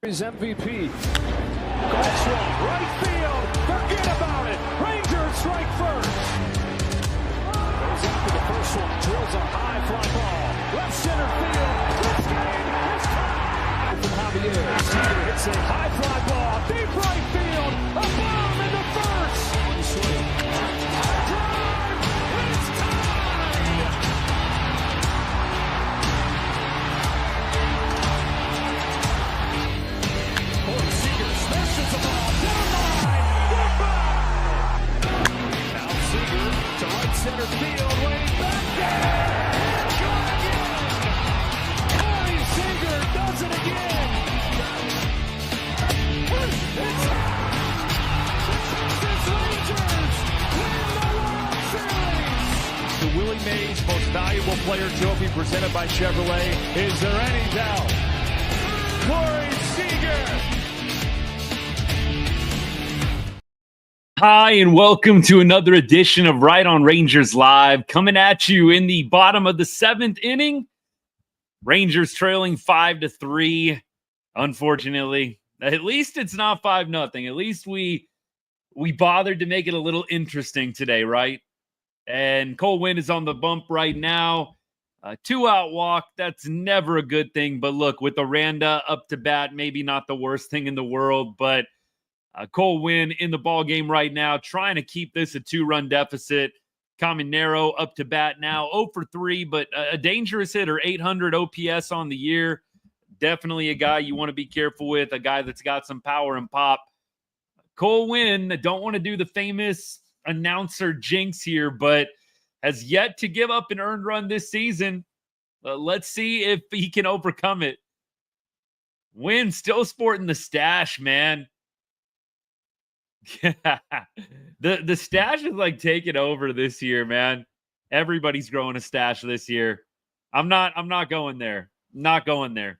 His MVP. Golf swing, right field. Forget about it. Rangers strike first. Goes after the first one. Drills a high fly ball. Left center field. This game is tied. From Javier. Seager hits a high fly ball. Deep right field. A bomb into first. One swing. Drive. It's tied. Seager smashes the ball down line. Goodbye. Now Seager to right center field. Way back there. Gone again. Corey Seager does it again. It's Texas Rangers win the World Series. The Willie Mays Most Valuable Player Trophy presented by Chevrolet. Is there any doubt? Corey Seager. Hi, and welcome to another edition of Right on Rangers Live, coming at you in the bottom of the seventh inning. Rangers trailing 5-3. Unfortunately, at least it's not 5-0. At least we bothered to make it a little interesting today, right? And Cole Winn is on the bump right now. 2-out walk, that's never a good thing. But look, with Aranda up to bat, maybe not the worst thing in the world, but Cole Winn in the ball game right now, trying to keep this a 2-run deficit. Caminero up to bat now, 0 for 3, but a dangerous hitter, 800 OPS on the year. Definitely a guy you want to be careful with, a guy that's got some power and pop. Cole Winn, don't want to do the famous announcer jinx here, but has yet to give up an earned run this season. Let's see if he can overcome it. Winn still sporting the stash, man. The stash is like taking over this year, man. Everybody's growing a stash this year. I'm not going there. Not going there.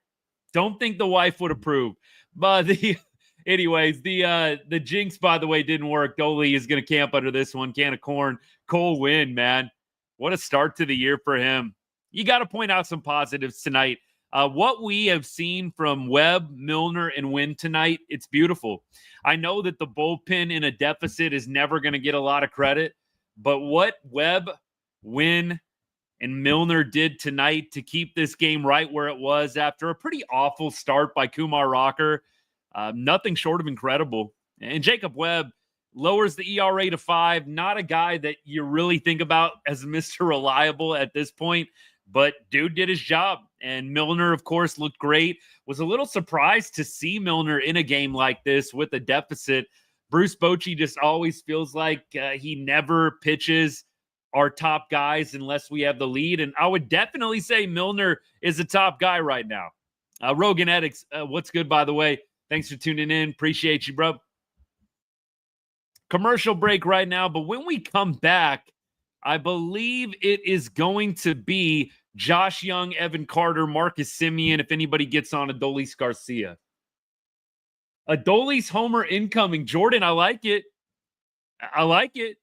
Don't think the wife would approve. But anyways, the jinx, by the way, didn't work. Dolly is gonna camp under this one. Can of corn. Cole Winn, man. What a start to the year for him. You got to point out some positives tonight. What we have seen from Webb, Milner, and Winn tonight, it's beautiful. I know that the bullpen in a deficit is never going to get a lot of credit, but what Webb, Winn, and Milner did tonight to keep this game right where it was after a pretty awful start by Kumar Rocker, nothing short of incredible. And Jacob Webb lowers the ERA to 5, not a guy that you really think about as Mr. Reliable at this point, but dude did his job. And Milner, of course, looked great. Was a little surprised to see Milner in a game like this with a deficit. Bruce Bochy just always feels like he never pitches our top guys unless we have the lead. And I would definitely say Milner is a top guy right now. Rogan Edix, what's good, by the way? Thanks for tuning in. Appreciate you, bro. Commercial break right now. But when we come back, I believe it is going to be Josh Young, Evan Carter, Marcus Semien, if anybody gets on Adolis Garcia. Adolis homer incoming. Jordan, I like it. I like it.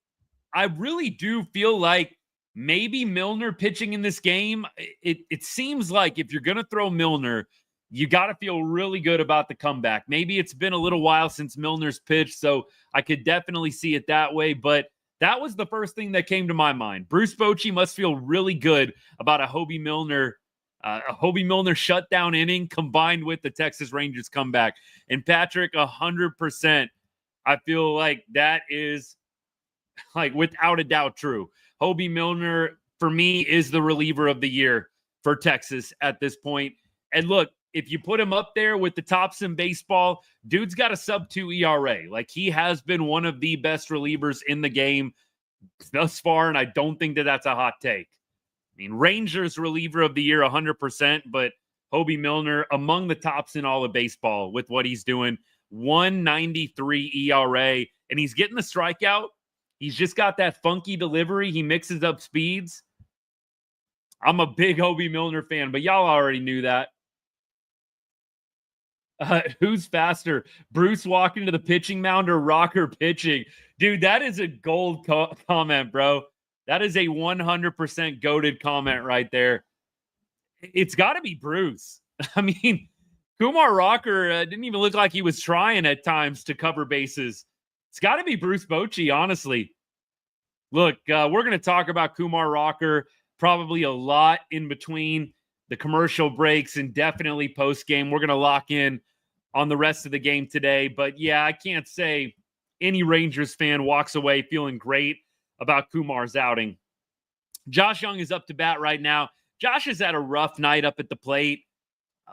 I really do feel like maybe Milner pitching in this game. It seems like if you're going to throw Milner, you got to feel really good about the comeback. Maybe it's been a little while since Milner's pitched, so I could definitely see it that way, but that was the first thing that came to my mind. Bruce Bochy must feel really good about a Hobie Milner shutdown inning combined with the Texas Rangers comeback. And Patrick, 100%, I feel like that is like without a doubt true. Hobie Milner, for me, is the reliever of the year for Texas at this point. And look, if you put him up there with the tops in baseball, dude's got a sub-2 ERA. Like, he has been one of the best relievers in the game thus far, and I don't think that that's a hot take. I mean, Rangers reliever of the year 100%, but Hobie Milner among the tops in all of baseball with what he's doing. 1.93 ERA, and he's getting the strikeout. He's just got that funky delivery. He mixes up speeds. I'm a big Hobie Milner fan, but y'all already knew that. Who's faster, Bruce walking to the pitching mound or Rocker pitching? Dude, that is a gold comment, bro. That is a 100% goated comment right there. It's got to be Bruce. I mean, Kumar Rocker didn't even look like he was trying at times to cover bases. It's got to be Bruce Bochy, honestly. Look, we're going to talk about Kumar Rocker probably a lot in between the commercial breaks and definitely post-game. We're going to lock in on the rest of the game today. But, yeah, I can't say any Rangers fan walks away feeling great about Kumar's outing. Josh Young is up to bat right now. Josh has had a rough night up at the plate.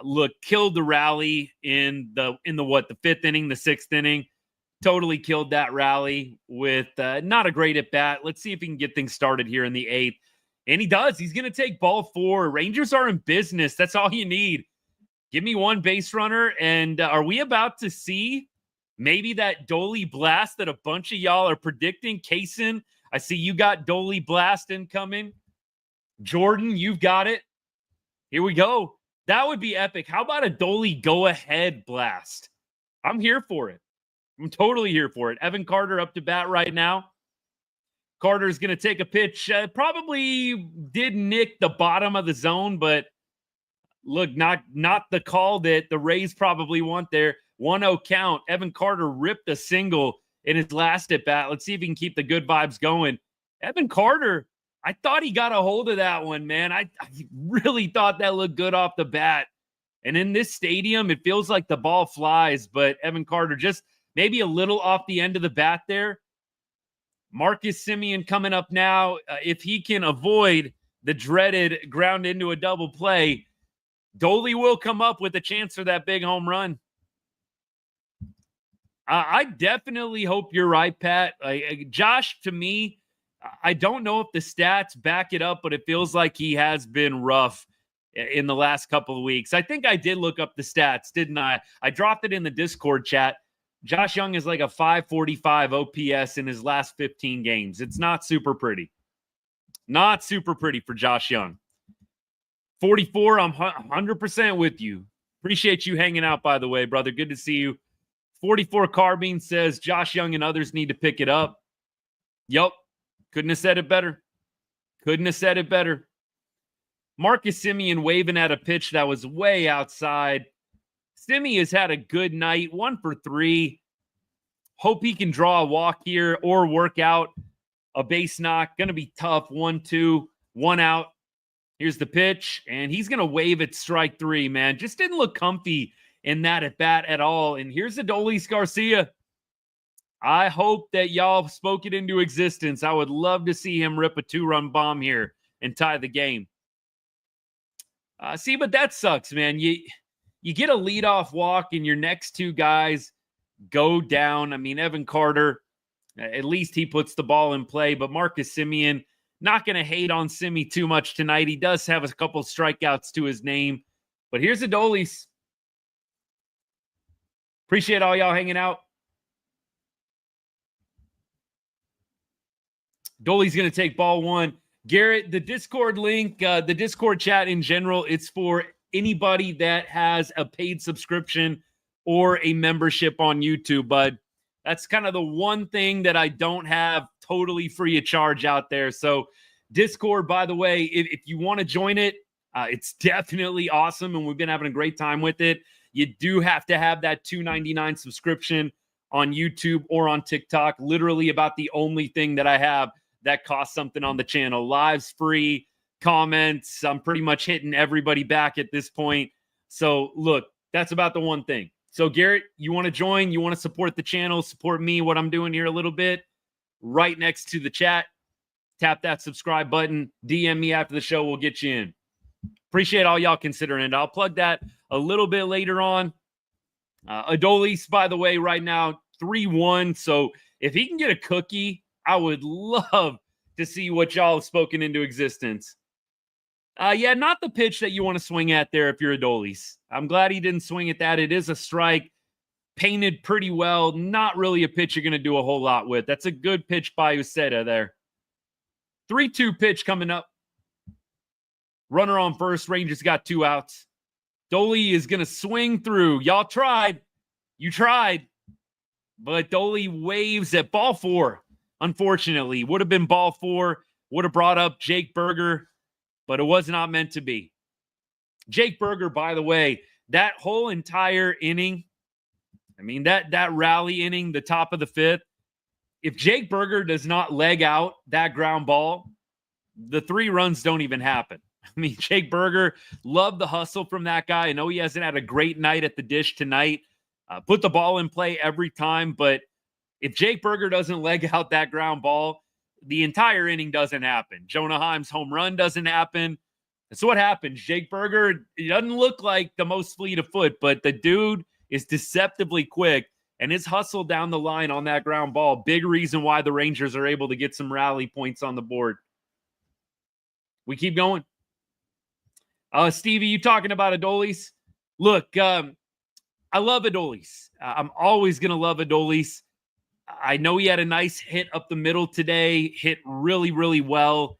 Look, killed the rally in the fifth inning, the sixth inning. Totally killed that rally with not a great at bat. Let's see if he can get things started here in the eighth. And he does. He's going to take ball 4. Rangers are in business. That's all you need. Give me one base runner. And are we about to see maybe that Dolly blast that a bunch of y'all are predicting? Kaysen, I see you got Dolly blast incoming. Jordan, you've got it. Here we go. That would be epic. How about a Dolly go-ahead blast? I'm here for it. I'm totally here for it. Evan Carter up to bat right now. Carter's going to take a pitch. Probably did nick the bottom of the zone, but look, not the call that the Rays probably want there. 1-0 count. Evan Carter ripped a single in his last at bat. Let's see if he can keep the good vibes going. Evan Carter, I thought he got a hold of that one, man. I really thought that looked good off the bat. And in this stadium, it feels like the ball flies, but Evan Carter just maybe a little off the end of the bat there. Marcus Semien coming up now. If he can avoid the dreaded ground into a double play, Dolly will come up with a chance for that big home run. I definitely hope you're right, Pat. Josh, to me, I don't know if the stats back it up, but it feels like he has been rough in the last couple of weeks. I think I did look up the stats, didn't I? I dropped it in the Discord chat. Josh Young is like a 545 OPS in his last 15 games. It's not super pretty. Not super pretty for Josh Young. 44, I'm 100% with you. Appreciate you hanging out, by the way, brother. Good to see you. 44 Carbine says Josh Young and others need to pick it up. Yup. Couldn't have said it better. Couldn't have said it better. Marcus Semien waving at a pitch that was way outside. Simi has had a good night, 1 for 3. Hope he can draw a walk here or work out a base knock. Going to be tough. 1-2, 1 out. Here's the pitch, and he's going to wave at strike 3, man. Just didn't look comfy in that at bat at all. And here's Adolis Garcia. I hope that y'all spoke it into existence. I would love to see him rip a 2-run bomb here and tie the game. But that sucks, man. You get a leadoff walk and your next 2 guys go down. I mean, Evan Carter, at least he puts the ball in play, but Marcus Semien, not going to hate on Simi too much tonight. He does have a couple strikeouts to his name, but here's Adolis. Appreciate all y'all hanging out. Dolly's going to take ball 1. Garrett, the Discord link, the Discord chat in general, it's for anybody that has a paid subscription or a membership on YouTube, bud. That's kind of the one thing that I don't have totally free of charge out there. So Discord, by the way, if you want to join it, it's definitely awesome, and we've been having a great time with it. You do have to have that $2.99 subscription on YouTube or on TikTok. Literally about the only thing that I have that costs something on the channel. Live's free, comments. I'm pretty much hitting everybody back at this point. So look, that's about the one thing. So Garrett, you want to join? You want to support the channel, support me, what I'm doing here a little bit? Right next to the chat, tap that subscribe button. DM me after the show. We'll get you in. Appreciate all y'all considering it. I'll plug that a little bit later on. Adolis, by the way, right now, 3-1. So if he can get a cookie, I would love to see what y'all have spoken into existence. Yeah, not the pitch that you want to swing at there if you're Adolis. I'm glad he didn't swing at that. It is a strike. Painted pretty well. Not really a pitch you're going to do a whole lot with. That's a good pitch by Uceta there. 3-2 pitch coming up. Runner on first. Rangers got 2 outs. Dolly is going to swing through. Y'all tried. You tried. But Dolly waves at ball 4. Unfortunately, would have been ball 4. Would have brought up Jake Berger, but it was not meant to be. Jake Berger, by the way, that whole entire inning, I mean, that rally inning, the top of the fifth, if Jake Berger does not leg out that ground ball, the 3 runs don't even happen. I mean, Jake Berger, loved the hustle from that guy. I know he hasn't had a great night at the dish tonight. Put the ball in play every time, but if Jake Berger doesn't leg out that ground ball, the entire inning doesn't happen. Jonah Heim's home run doesn't happen. That's what happens. Jake Berger, he doesn't look like the most fleet of foot, but the dude is deceptively quick, and his hustle down the line on that ground ball, big reason why the Rangers are able to get some rally points on the board. We keep going. Stevie, you talking about Adolis? Look, I love Adolis. I'm always going to love Adolis. I know he had a nice hit up the middle today, hit really, really well.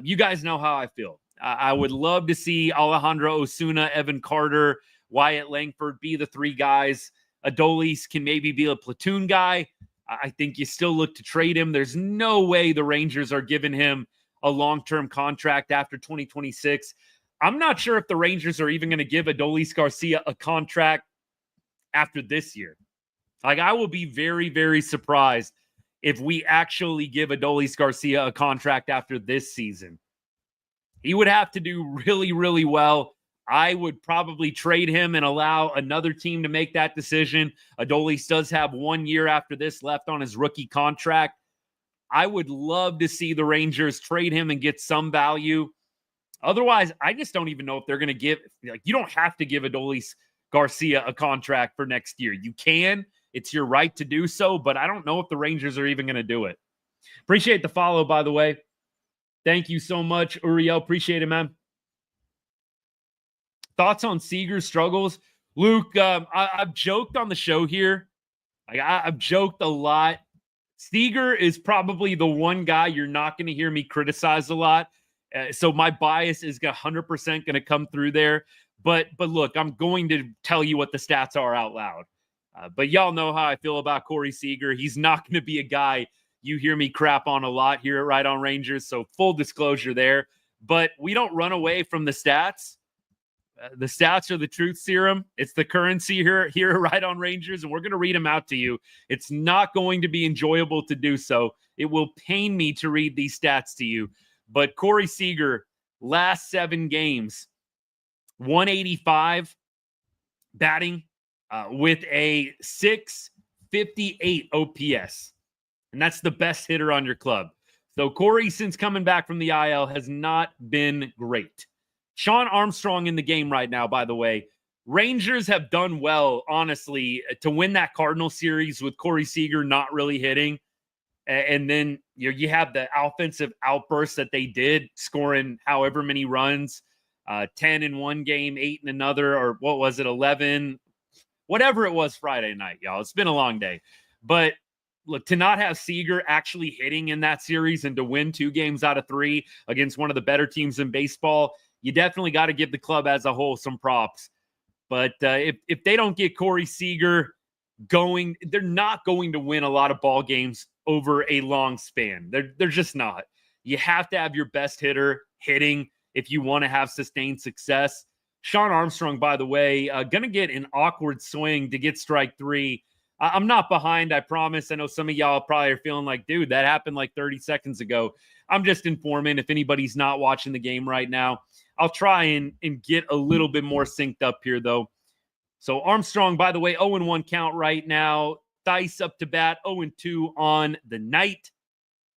You guys know how I feel. I would love to see Alejandro Osuna, Evan Carter, Wyatt Langford be the 3 guys. Adolis can maybe be a platoon guy. I think you still look to trade him. There's no way the Rangers are giving him a long-term contract after 2026. I'm not sure if the Rangers are even going to give Adolis Garcia a contract after this year. Like, I will be very, very surprised if we actually give Adolis Garcia a contract after this season. He would have to do really, really well. I would probably trade him and allow another team to make that decision. Adolis does have 1 year after this left on his rookie contract. I would love to see the Rangers trade him and get some value. Otherwise, I just don't even know if they're going to give, like, you don't have to give Adolis Garcia a contract for next year. You can. It's your right to do so, but I don't know if the Rangers are even going to do it. Appreciate the follow, by the way. Thank you so much, Uriel. Appreciate it, man. Thoughts on Seager's struggles? Luke, I've joked on the show here. I've joked a lot. Seager is probably the one guy you're not going to hear me criticize a lot. So my bias is 100% going to come through there. But look, I'm going to tell you what the stats are out loud. But y'all know how I feel about Corey Seager. He's not going to be a guy you hear me crap on a lot here at Right On Rangers. So full disclosure there. But we don't run away from the stats. The stats are the truth serum. It's the currency here at Right On Rangers, and we're going to read them out to you. It's not going to be enjoyable to do so. It will pain me to read these stats to you. But Corey Seager, last 7 games, 185 batting with a 658 OPS. And that's the best hitter on your club. So Corey, since coming back from the IL, has not been great. Sean Armstrong in the game right now, by the way. Rangers have done well, honestly, to win that Cardinal series with Corey Seager not really hitting. And then you have the offensive outbursts that they did, scoring however many runs, 10 in one game, 8 in another, or what was it, 11? Whatever it was Friday night, y'all. It's been a long day. But look, to not have Seager actually hitting in that series and to win 2 games out of 3 against one of the better teams in baseball, you definitely got to give the club as a whole some props. But if they don't get Corey Seager going, they're not going to win a lot of ball games over a long span. They're just not. You have to have your best hitter hitting if you want to have sustained success. Sean Armstrong, by the way, going to get an awkward swing to get strike 3. I'm not behind, I promise. I know some of y'all probably are feeling like, dude, that happened like 30 seconds ago. I'm just informing if anybody's not watching the game right now. I'll try and get a little bit more synced up here, though. So Armstrong, by the way, 0-1 count right now. Dice up to bat, 0-2 on the night.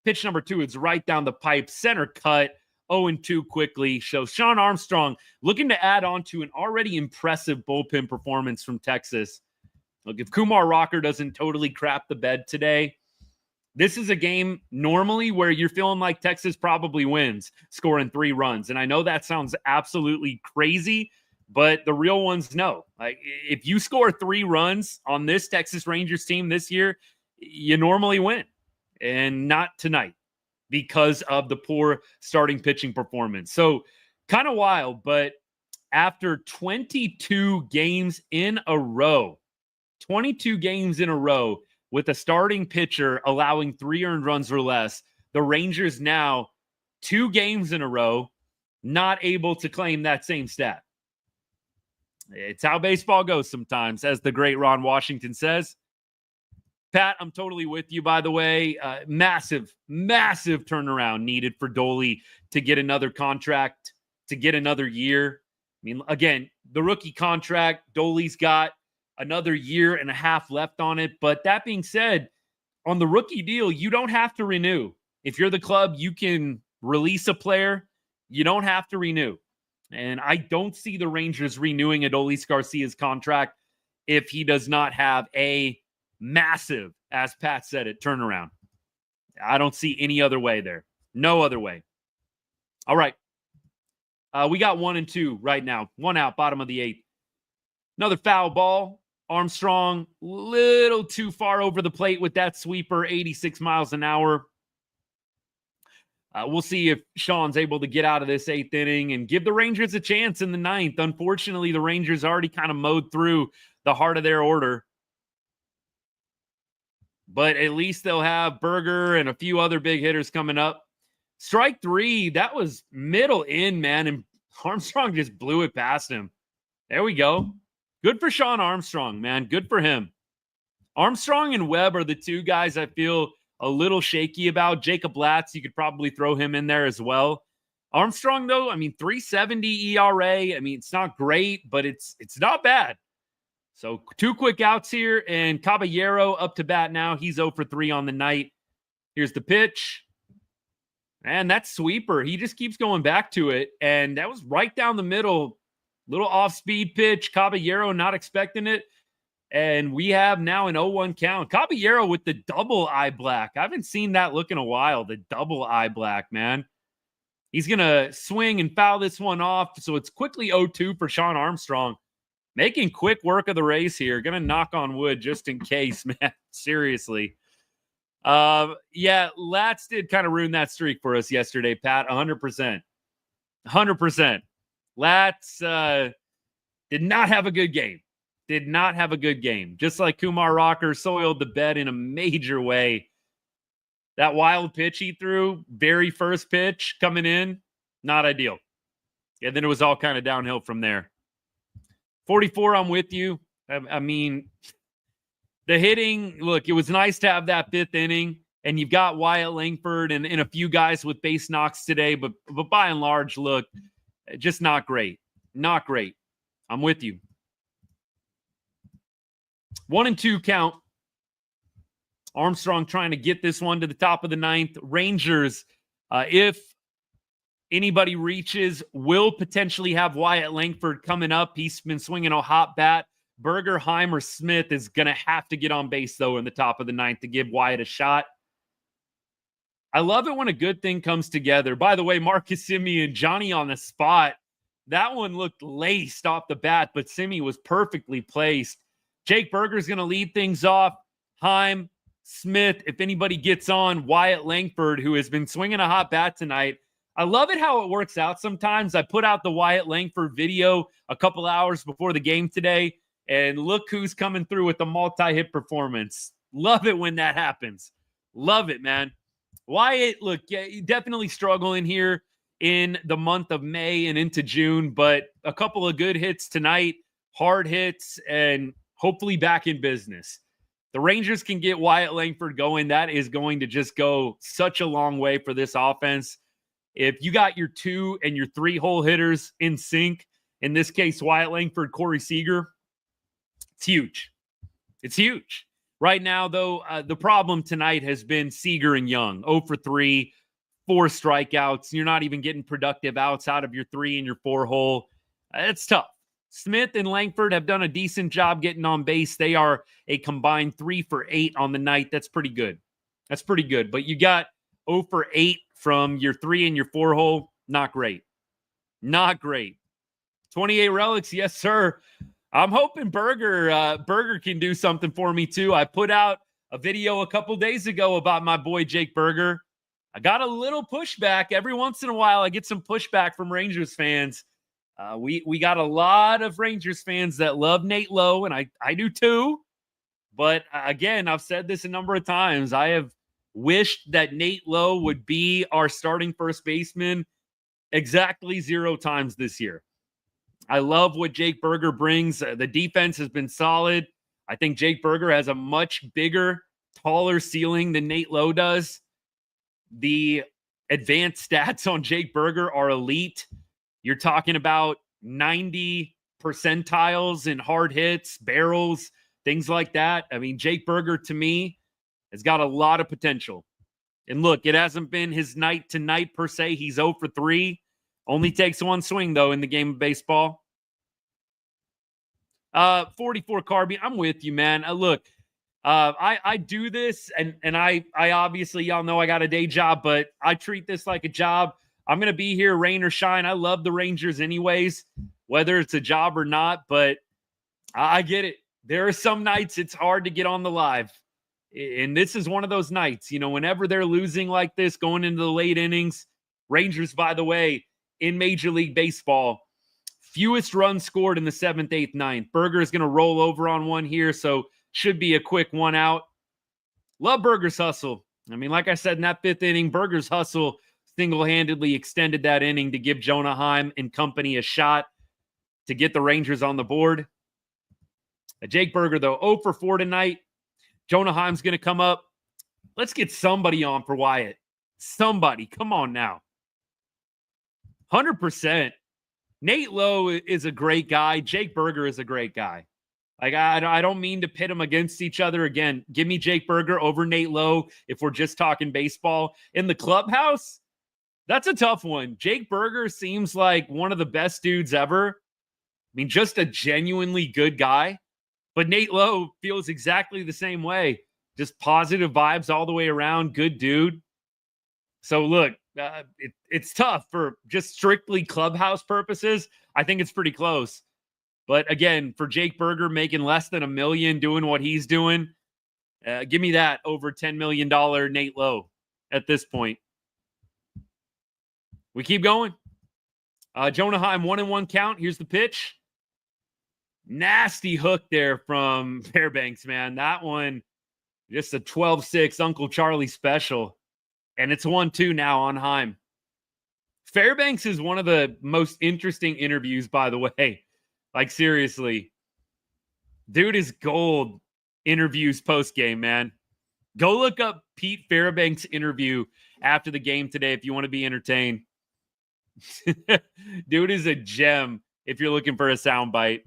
Pitch number 2 is right down the pipe, center cut, 0-2 quickly. So Sean Armstrong looking to add on to an already impressive bullpen performance from Texas. Look, if Kumar Rocker doesn't totally crap the bed today, this is a game normally where you're feeling like Texas probably wins, scoring 3 runs. And I know that sounds absolutely crazy, but the real ones know. Like, if you score 3 runs on this Texas Rangers team this year, you normally win. And not tonight because of the poor starting pitching performance. So kind of wild, but after 22 games in a row, with a starting pitcher allowing 3 earned runs or less, the Rangers now 2 games in a row not able to claim that same stat. It's how baseball goes sometimes, as the great Ron Washington says. Pat, I'm totally with you, by the way. Massive turnaround needed for Adolis to get another contract, to get another year. I mean, again, the rookie contract, Adolis got another year and a half left on it. But that being said, on the rookie deal, you don't have to renew. If you're the club, you can release a player. You don't have to renew. And I don't see the Rangers renewing Adolis Garcia's contract if he does not have a massive, as Pat said it, turnaround. I don't see any other way there. No other way. All right. We got 1 and 2 right now. 1 out, bottom of the 8th. Another foul ball. Armstrong, little too far over the plate with that sweeper, 86 miles an hour. We'll see if Sean's able to get out of this 8th inning and give the Rangers a chance in the 9th. Unfortunately, the Rangers already kind of mowed through the heart of their order. But at least they'll have Berger and a few other big hitters coming up. Strike 3, that was middle in, man, and Armstrong just blew it past him. There we go. Good for Sean Armstrong, man. Good for him. Armstrong and Webb are the two guys I feel a little shaky about. Jacob Latz, you could probably throw him in there as well. Armstrong, though, I mean, 3.70 ERA. I mean, it's not great, but it's not bad. So 2 quick outs here, and Caballero up to bat now. He's 0 for 3 on the night. Here's the pitch. And that sweeper, he just keeps going back to it. And that was right down the middle. Little off-speed pitch. Caballero not expecting it. And we have now an 0-1 count. Caballero with the double eye black. I haven't seen that look in a while. The double eye black, man. He's going to swing and foul this one off. So it's quickly 0-2 for Sean Armstrong. Making quick work of the race here. Going to knock on wood just in case, man. Seriously. Yeah, Latz did kind of ruin that streak for us yesterday, Pat. 100%. 100%. Latz did not have a good game. Did not have a good game. Just like Kumar Rocker soiled the bed in a major way. That wild pitch he threw, very first pitch coming in, not ideal. And then it was all kind of downhill from there. 44, I'm with you. I mean, the hitting, look, it was nice to have that 5th inning, and you've got Wyatt Langford and a few guys with base knocks today, but by and large, look, just not great. Not great. I'm with you. 1 and 2 count. Armstrong trying to get this one to the top of the 9th. Rangers, if anybody reaches, will potentially have Wyatt Langford coming up. He's been swinging a hot bat. Berger, Heim, or Smith is going to have to get on base, though, in the top of the 9th to give Wyatt a shot. I love it when a good thing comes together. By the way, Marcus Semien, Johnny on the spot. That one looked laced off the bat, but Semien was perfectly placed. Jake Berger's going to lead things off. Heim, Smith, if anybody gets on, Wyatt Langford, who has been swinging a hot bat tonight. I love it how it works out sometimes. I put out the Wyatt Langford video a couple hours before the game today, and look who's coming through with a multi-hit performance. Love it when that happens. Love it, man. Wyatt, look, yeah, definitely struggling here in the month of May and into June, but a couple of good hits tonight, hard hits, and hopefully back in business. The Rangers can get Wyatt Langford going. That is going to just go such a long way for this offense. If you got your 2 and your 3 hole hitters in sync, in this case, Wyatt Langford, Corey Seager, it's huge. It's huge. Right now, though, the problem tonight has been Seager and Young. 0 for 3, 4 strikeouts. You're not even getting productive outs out of your 3 and your 4 hole. It's tough. Smith and Langford have done a decent job getting on base. They are a combined 3 for 8 on the night. That's pretty good. That's pretty good. But you got 0 for 8 from your 3 and your 4 hole. Not great. Not great. 28 relics. Yes, sir. I'm hoping Berger can do something for me, too. I put out a video a couple days ago about my boy Jake Berger. I got a little pushback. Every once in a while, I get some pushback from Rangers fans. We got a lot of Rangers fans that love Nate Lowe, and I do too. But again, I've said this a number of times. I have wished that Nate Lowe would be our starting first baseman exactly 0 times this year. I love what Jake Berger brings. The defense has been solid. I think Jake Berger has a much bigger, taller ceiling than Nate Lowe does. The advanced stats on Jake Berger are elite. You're talking about 90 percentiles in hard hits, barrels, things like that. I mean, Jake Berger, to me, has got a lot of potential. And look, it hasn't been his night to night per se. He's 0 for 3. Only takes one swing, though, in the game of baseball. 44 Carby, I'm with you, man. Look, I do this, and I obviously, y'all know I got a day job, but I treat this like a job. I'm going to be here, rain or shine. I love the Rangers anyways, whether it's a job or not, but I get it. There are some nights it's hard to get on the live, and this is one of those nights. You know, whenever they're losing like this, going into the late innings, Rangers, by the way, in Major League Baseball, fewest runs scored in the 7th, 8th, 9th. Berger is going to roll over on one here, so should be a quick one out. Love Berger's hustle. I mean, like I said, in that 5th inning, Berger's hustle single-handedly extended that inning to give Jonah Heim and company a shot to get the Rangers on the board. Jake Berger, though, 0 for 4 tonight. Jonah Heim's going to come up. Let's get somebody on for Wyatt. Somebody. Come on now. 100%. Nate Lowe is a great guy. Jake Berger is a great guy. Like, I don't mean to pit them against each other. Again, give me Jake Berger over Nate Lowe if we're just talking baseball. In the clubhouse, that's a tough one. Jake Berger seems like one of the best dudes ever. I mean, just a genuinely good guy. But Nate Lowe feels exactly the same way. Just positive vibes all the way around. Good dude. So, look, it's tough for just strictly clubhouse purposes. I think it's pretty close. But again, for Jake Berger making less than $1 million doing what he's doing, give me that over $10 million Nate Lowe at this point. We keep going. Jonah Heim, 1-1 count. Here's the pitch. Nasty hook there from Fairbanks, man. That one, just a 12-6 Uncle Charlie special. And it's 1-2 now on Heim. Fairbanks is one of the most interesting interviews, by the way. Like, seriously. Dude is gold interviews post-game, man. Go look up Pete Fairbanks' interview after the game today if you want to be entertained. Dude is a gem if you're looking for a soundbite.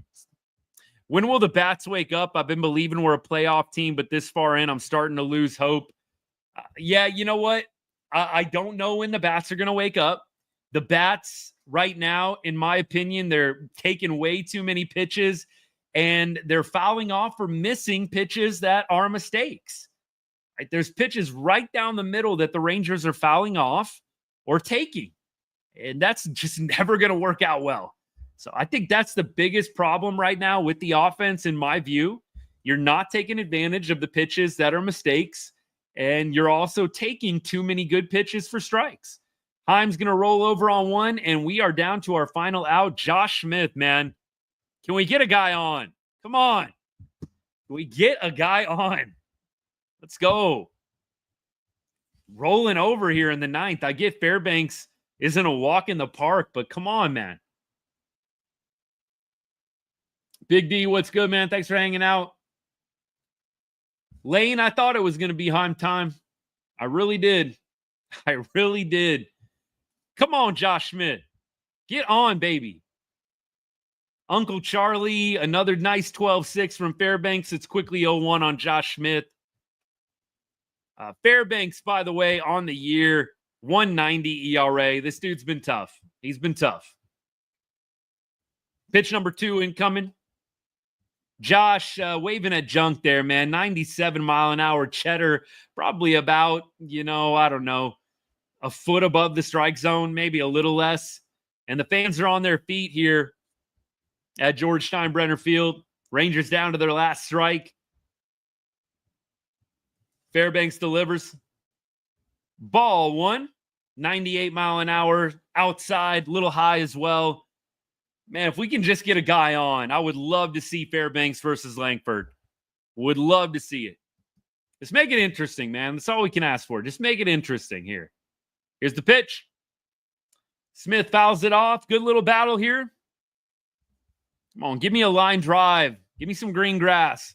When will the Bats wake up? I've been believing we're a playoff team, but this far in, I'm starting to lose hope. Yeah, you know what? I don't know when the Bats are going to wake up. The Bats right now, in my opinion, they're taking way too many pitches, and they're fouling off or missing pitches that are mistakes. Right? There's pitches right down the middle that the Rangers are fouling off or taking, and that's just never going to work out well. So I think that's the biggest problem right now with the offense, in my view. You're not taking advantage of the pitches that are mistakes, and you're also taking too many good pitches for strikes. Heim's going to roll over on one, and we are down to our final out. Josh Smith, man. Can we get a guy on? Come on. Can we get a guy on? Let's go. Rolling over here in the 9th. I get Fairbanks isn't a walk in the park, but come on, man. Big D, what's good, man? Thanks for hanging out. Lane, I thought it was going to be Heim time. I really did. I really did. Come on, Josh Smith. Get on, baby. Uncle Charlie, another nice 12-6 from Fairbanks. It's quickly 0-1 on Josh Smith. Fairbanks, by the way, on the year, 1.90 ERA. This dude's been tough. He's been tough. Pitch number 2 incoming. Josh waving at junk there, man. 97-mile-an-hour cheddar. Probably about, I don't know, a foot above the strike zone, maybe a little less. And the fans are on their feet here at George Steinbrenner Field. Rangers down to their last strike. Fairbanks delivers. Ball 1. 98-mile-an-hour outside, little high as well. Man, if we can just get a guy on, I would love to see Fairbanks versus Langford. Would love to see it. Just make it interesting, man. That's all we can ask for. Just make it interesting here. Here's the pitch. Smith fouls it off. Good little battle here. Come on, give me a line drive. Give me some green grass.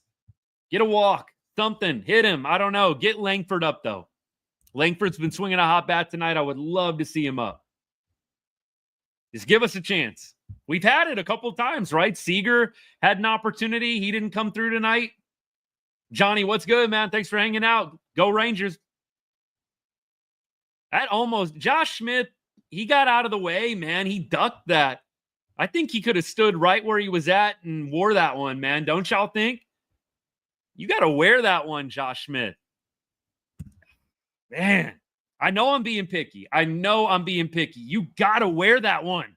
Get a walk. Something. Hit him. I don't know. Get Langford up, though. Langford's been swinging a hot bat tonight. I would love to see him up. Just give us a chance. We've had it a couple times, right? Seager had an opportunity. He didn't come through tonight. Johnny, what's good, man? Thanks for hanging out. Go Rangers. Josh Smith, he got out of the way, man. He ducked that. I think he could have stood right where he was at and wore that one, man. Don't y'all think? You got to wear that one, Josh Smith. Man, I know I'm being picky. You got to wear that one.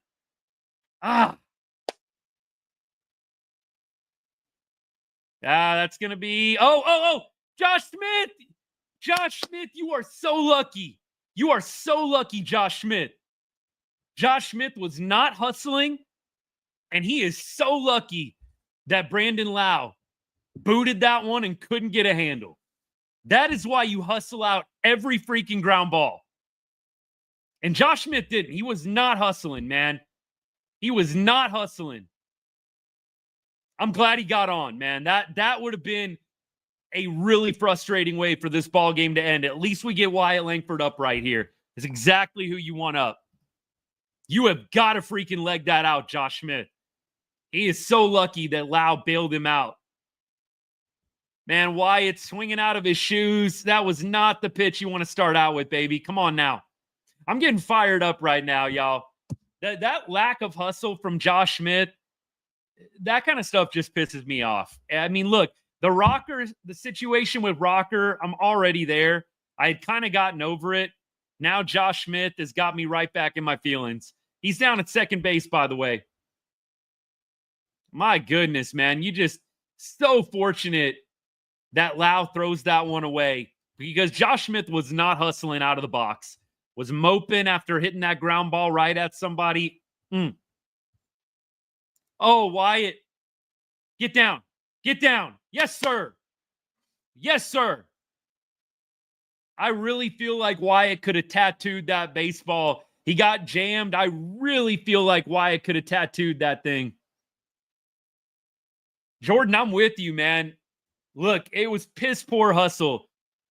That's going to be... Josh Smith! Josh Smith, you are so lucky. You are so lucky, Josh Smith. Josh Smith was not hustling, and he is so lucky that Brandon Lau booted that one and couldn't get a handle. That is why you hustle out every freaking ground ball. And Josh Smith didn't. He was not hustling, man. He was not hustling. I'm glad he got on, man. That would have been a really frustrating way for this ball game to end. At least we get Wyatt Langford up right here. It's exactly who you want up. You have got to freaking leg that out, Josh Smith. He is so lucky that Lau bailed him out. Man, Wyatt swinging out of his shoes. That was not the pitch you want to start out with, baby. Come on now. I'm getting fired up right now, y'all. That lack of hustle from Josh Smith, that kind of stuff just pisses me off. I mean, look, the situation with Rocker, I'm already there. I had kind of gotten over it. Now Josh Smith has got me right back in my feelings. He's down at second base, by the way. My goodness, man. You just so fortunate that Lau throws that one away because Josh Smith was not hustling out of the box. Was moping after hitting that ground ball right at somebody. Oh, Wyatt. Get down. Get down. Yes, sir. Yes, sir. I really feel like Wyatt could have tattooed that baseball. He got jammed. I really feel like Wyatt could have tattooed that thing. Jordan, I'm with you, man. Look, it was piss poor hustle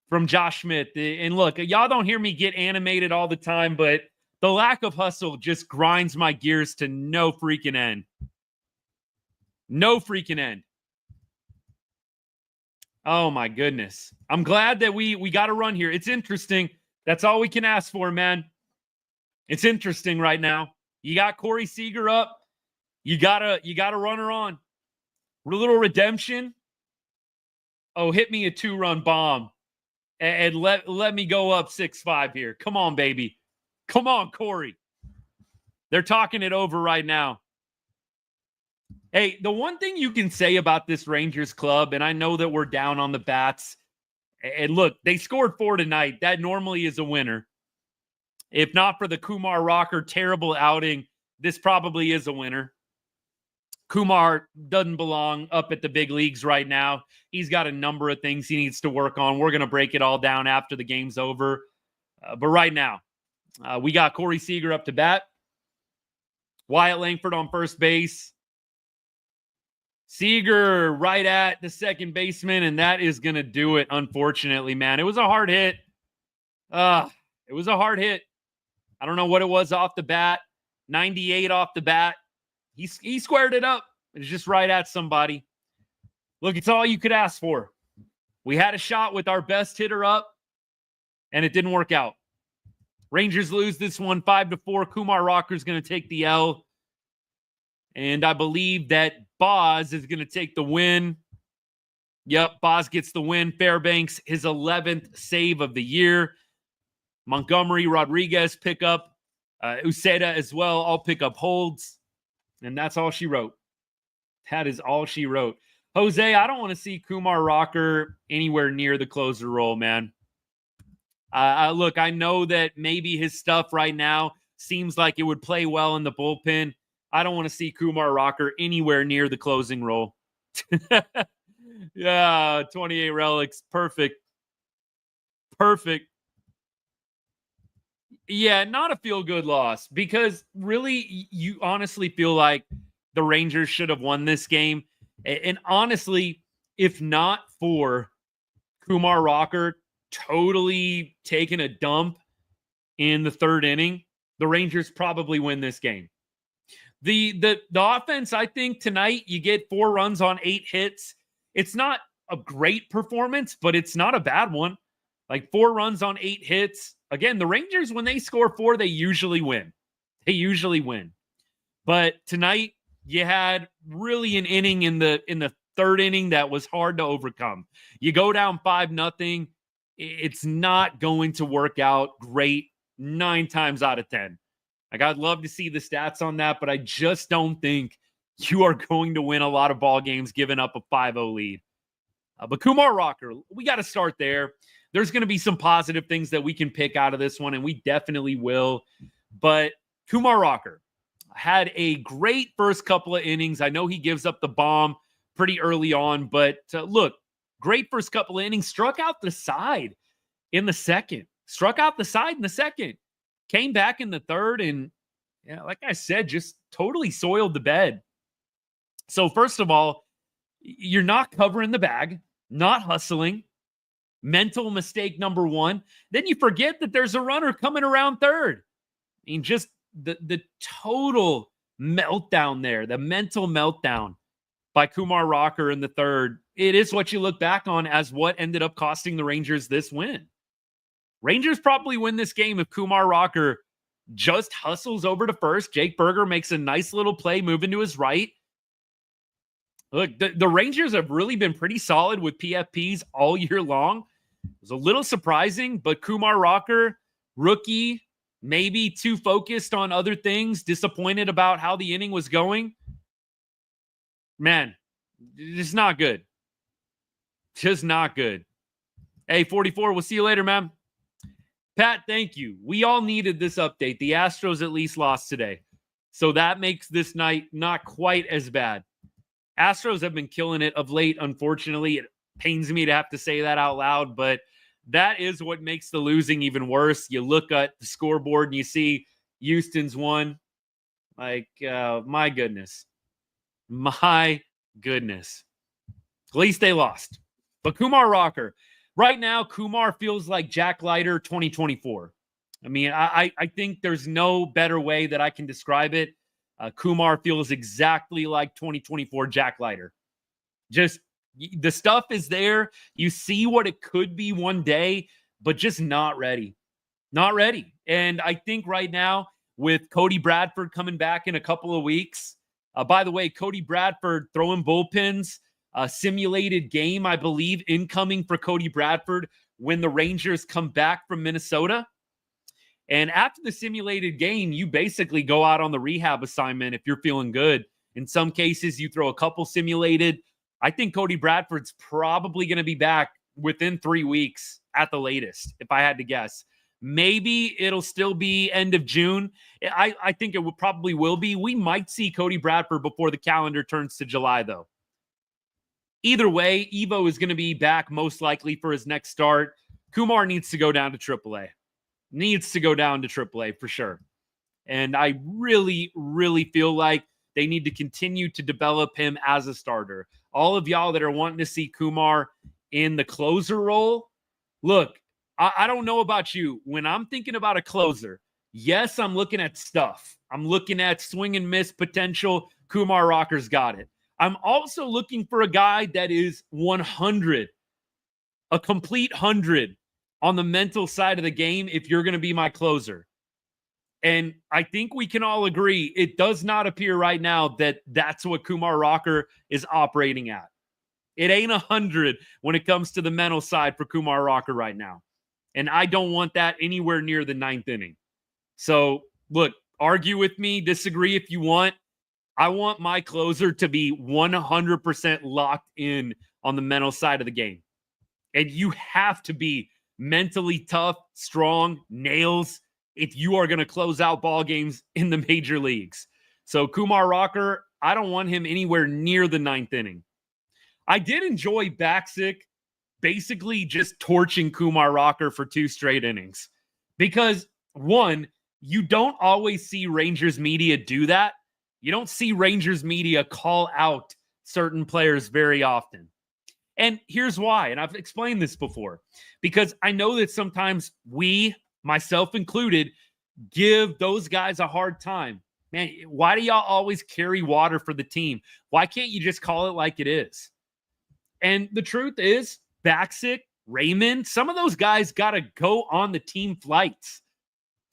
from Josh Smith. And look, y'all don't hear me get animated all the time, but the lack of hustle just grinds my gears to no freaking end. No freaking end. Oh, my goodness. I'm glad that we got a run here. It's interesting. That's all we can ask for, man. It's interesting right now. You got Corey Seager up. You got a runner on. A little redemption. Oh, hit me a 2-run bomb. And let me go up 6-5 here. Come on, baby. Come on, Corey. They're talking it over right now. Hey, the one thing you can say about this Rangers club, and I know that we're down on the bats, and look, they scored 4 tonight. That normally is a winner. If not for the Kumar Rocker terrible outing, this probably is a winner. Kumar doesn't belong up at the big leagues right now. He's got a number of things he needs to work on. We're going to break it all down after the game's over. But right now, we got Corey Seager up to bat. Wyatt Langford on first base. Seager right at the second baseman, and that is going to do it, unfortunately, man. It was a hard hit. It was a hard hit. I don't know what it was off the bat. 98 off the bat. He squared it up. It's just right at somebody. Look, it's all you could ask for. We had a shot with our best hitter up, and it didn't work out. Rangers lose this one 5-4. Kumar Rocker is going to take the L. And I believe that Boz is going to take the win. Yep, Boz gets the win. Fairbanks, his 11th save of the year. Montgomery, Rodriguez pick up. Uceda as well, all pick up holds. And that's all she wrote. That is all she wrote. Jose, I don't want to see Kumar Rocker anywhere near the closer role, man. Look, I know that maybe his stuff right now seems like it would play well in the bullpen. I don't want to see Kumar Rocker anywhere near the closing role. Yeah, 28 relics. Perfect. Perfect. Yeah, not a feel-good loss because really you honestly feel like the Rangers should have won this game. And honestly, if not for Kumar Rocker totally taking a dump in the third inning, the Rangers probably win this game. The offense, I think tonight you get 4 runs on 8 hits. It's not a great performance, but it's not a bad one. Like 4 runs on 8 hits. Again, the Rangers, when they score 4, they usually win. They usually win. But tonight you had really an inning in the third inning that was hard to overcome. You go down 5-0. It's not going to work out great 9 times out of 10. Like, I'd love to see the stats on that, but I just don't think you are going to win a lot of ball games giving up a 5-0 lead. But Kumar Rocker, we got to start there. There's going to be some positive things that we can pick out of this one, and we definitely will. But Kumar Rocker had a great first couple of innings. I know he gives up the bomb pretty early on, but look, great first couple of innings. Struck out the side in the second. Came back in the third, and like I said, just totally soiled the bed. So first of all, you're not covering the bag, not hustling. Mental mistake number 1. Then you forget that there's a runner coming around third. I mean, just the total meltdown there, the mental meltdown by Kumar Rocker in the third. It is what you look back on as what ended up costing the Rangers this win. Rangers probably win this game if Kumar Rocker just hustles over to first. Jake Berger makes a nice little play moving to his right. Look, the Rangers have really been pretty solid with PFPs all year long. It was a little surprising, but Kumar Rocker, rookie, maybe too focused on other things, disappointed about how the inning was going. Man, it's not good. Just not good. Hey, 44, we'll see you later, man. Pat, thank you. We all needed this update. The Astros at least lost today. So that makes this night not quite as bad. Astros have been killing it of late, unfortunately. It pains me to have to say that out loud, but that is what makes the losing even worse. You look at the scoreboard and you see Houston's won. Like, my goodness. My goodness. At least they lost. But Kumar Rocker, right now, Kumar feels like Jack Leiter 2024. I mean, I think there's no better way that I can describe it. Kumar feels exactly like 2024 Jack Leiter. Just the stuff is there. You see what it could be one day, but just not ready. Not ready. And I think right now, with Cody Bradford coming back in a couple of weeks, by the way, Cody Bradford throwing bullpens, simulated game, I believe, incoming for Cody Bradford when the Rangers come back from Minnesota. And after the simulated game, you basically go out on the rehab assignment if you're feeling good. In some cases, you throw a couple simulated. I think Cody Bradford's probably going to be back within 3 weeks at the latest, if I had to guess. Maybe it'll still be end of June. I think it probably will be. We might see Cody Bradford before the calendar turns to July, though. Either way, Evo is going to be back most likely for his next start. Kumar needs to go down to AAA. Needs to go down to AAA for sure. And I really, really feel like they need to continue to develop him as a starter. All of y'all that are wanting to see Kumar in the closer role, look, I don't know about you. When I'm thinking about a closer, yes, I'm looking at stuff. I'm looking at swing and miss potential. Kumar Rocker's got it. I'm also looking for a guy that is 100, a complete 100 on the mental side of the game if you're going to be my closer. And I think we can all agree it does not appear right now that that's what Kumar Rocker is operating at. It ain't 100 when it comes to the mental side for Kumar Rocker right now. And I don't want that anywhere near the 9th inning. So, look, argue with me, disagree if you want. I want my closer to be 100% locked in on the mental side of the game. And you have to be mentally tough, strong, nails, if you are going to close out ball games in the major leagues. So Kumar Rocker, I don't want him anywhere near the 9th inning. I did enjoy Baksick basically just torching Kumar Rocker for 2 straight innings. Because, one, you don't always see Rangers media do that. You don't see Rangers media call out certain players very often. And here's why, and I've explained this before, because I know that sometimes we, myself included, give those guys a hard time. Man, why do y'all always carry water for the team? Why can't you just call it like it is? And the truth is, Baxic, Raymond, some of those guys got to go on the team flights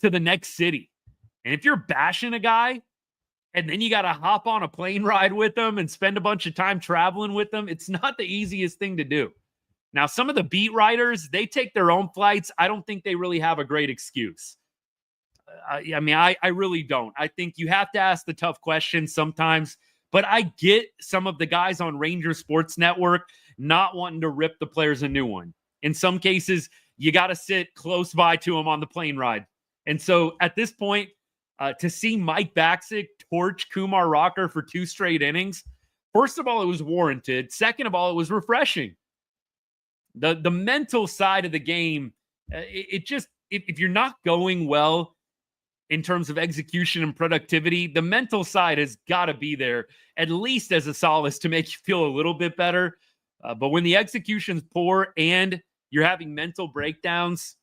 to the next city. And if you're bashing a guy and then you got to hop on a plane ride with them and spend a bunch of time traveling with them, it's not the easiest thing to do. Now, some of the beat writers, they take their own flights. I don't think they really have a great excuse. I really don't. I think you have to ask the tough questions sometimes, but I get some of the guys on Ranger Sports Network not wanting to rip the players a new one. In some cases, you got to sit close by to them on the plane ride. And so at this point, to see Mike Baxic torch Kumar Rocker for 2 straight innings, first of all, it was warranted. Second of all, it was refreshing. The mental side of the game, if you're not going well in terms of execution and productivity, the mental side has got to be there, at least as a solace to make you feel a little bit better. But when the execution's poor and you're having mental breakdowns,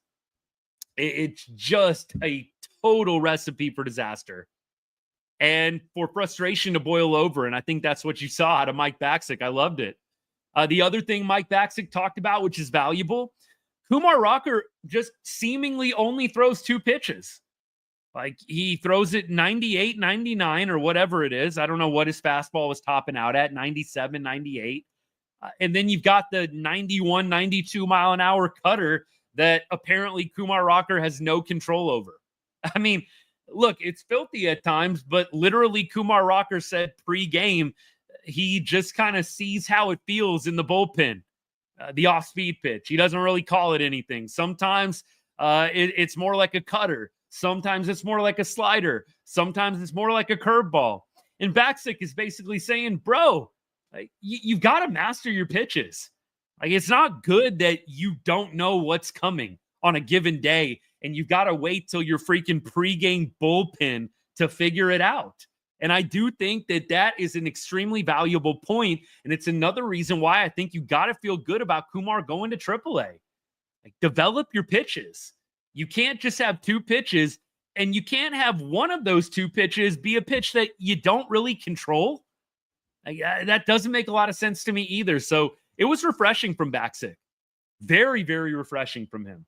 it's just a total recipe for disaster and for frustration to boil over. And I think that's what you saw out of Mike Baxic. I loved it. The other thing Mike Baxic talked about, which is valuable, Kumar Rocker just seemingly only throws 2 pitches. Like he throws it 98, 99 or whatever it is. I don't know what his fastball was topping out at, 97, 98. And then you've got the 91, 92 mile an hour cutter that apparently Kumar Rocker has no control over. I mean, look, it's filthy at times, but literally Kumar Rocker said pre-game, he just kind of sees how it feels in the bullpen, the off-speed pitch. He doesn't really call it anything. Sometimes it's more like a cutter. Sometimes it's more like a slider. Sometimes it's more like a curveball. And Baxic is basically saying, bro, you've got to master your pitches. Like, it's not good that you don't know what's coming on a given day, and you've got to wait till your freaking pregame bullpen to figure it out. And I do think that that is an extremely valuable point, and it's another reason why I think you got to feel good about Kumar going to AAA. Like, develop your pitches. You can't just have 2 pitches, and you can't have one of those 2 pitches be a pitch that you don't really control. That doesn't make a lot of sense to me either. So it was refreshing from Baxic. Very, very refreshing from him.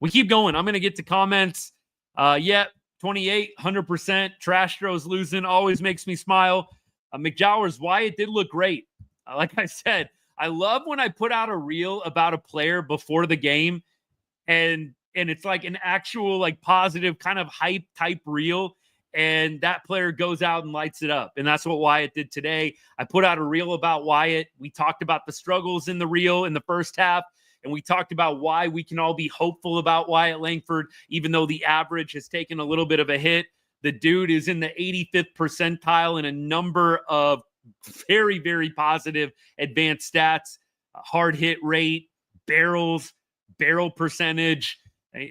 We keep going. I'm going to get to comments. 28, 100%. Trash throws losing always makes me smile. McJowers, Wyatt did look great. Like I said, I love when I put out a reel about a player before the game, and it's like an actual like positive kind of hype type reel, and that player goes out and lights it up. And that's what Wyatt did today. I put out a reel about Wyatt. We talked about the struggles in the reel in the first half, and we talked about why we can all be hopeful about Wyatt Langford, even though the average has taken a little bit of a hit. The dude is in the 85th percentile in a number of very, very positive advanced stats, hard hit rate, barrels, barrel percentage.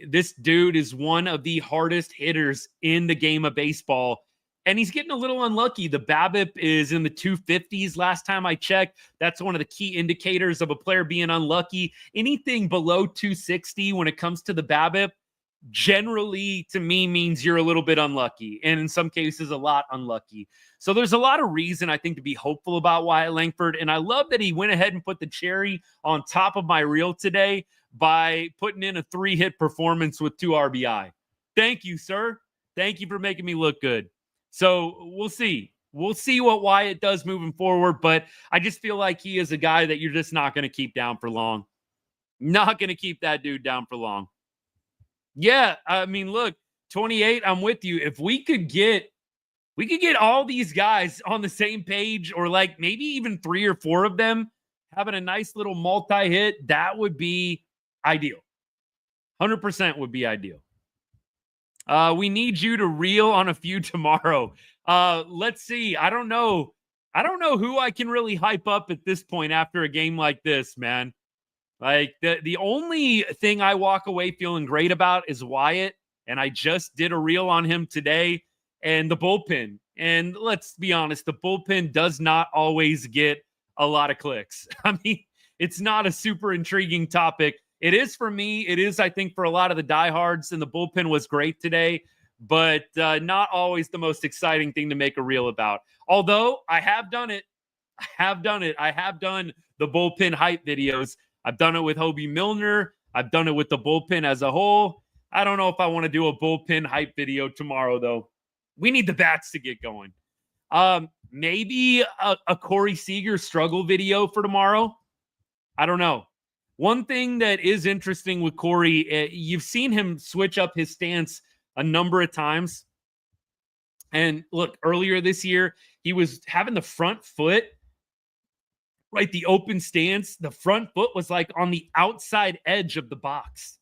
This dude is one of the hardest hitters in the game of baseball, and he's getting a little unlucky. The BABIP is in the 250s last time I checked. That's one of the key indicators of a player being unlucky. Anything below 260 when it comes to the BABIP generally, to me, means you're a little bit unlucky, and in some cases, a lot unlucky. So there's a lot of reason, I think, to be hopeful about Wyatt Langford, and I love that he went ahead and put the cherry on top of my reel today by putting in a 3-hit performance with 2 RBI. Thank you, sir. Thank you for making me look good. So we'll see. We'll see what Wyatt does moving forward, but I just feel like he is a guy that you're just not going to keep down for long. Not going to keep that dude down for long. Yeah, I mean, look, 28, I'm with you. If we could get all these guys on the same page, or like maybe even 3 or 4 of them having a nice little multi-hit, that would be ideal. 100% would be ideal. We need you to reel on a few tomorrow. Let's see. I don't know who I can really hype up at this point after a game like this, man. Like the only thing I walk away feeling great about is Wyatt, and I just did a reel on him today, and the bullpen. And let's be honest, the bullpen does not always get a lot of clicks. I mean, it's not a super intriguing topic. It is for me. It is, I think, for a lot of the diehards, and the bullpen was great today, but not always the most exciting thing to make a reel about. Although I have done it. I have done the bullpen hype videos. I've done it with Hobie Milner. I've done it with the bullpen as a whole. I don't know if I want to do a bullpen hype video tomorrow, though. We need the bats to get going. Maybe a Corey Seager struggle video for tomorrow. I don't know. One thing that is interesting with Corey, you've seen him switch up his stance a number of times. And look, earlier this year, he was having the front foot, right? The open stance, the front foot was like on the outside edge of the box.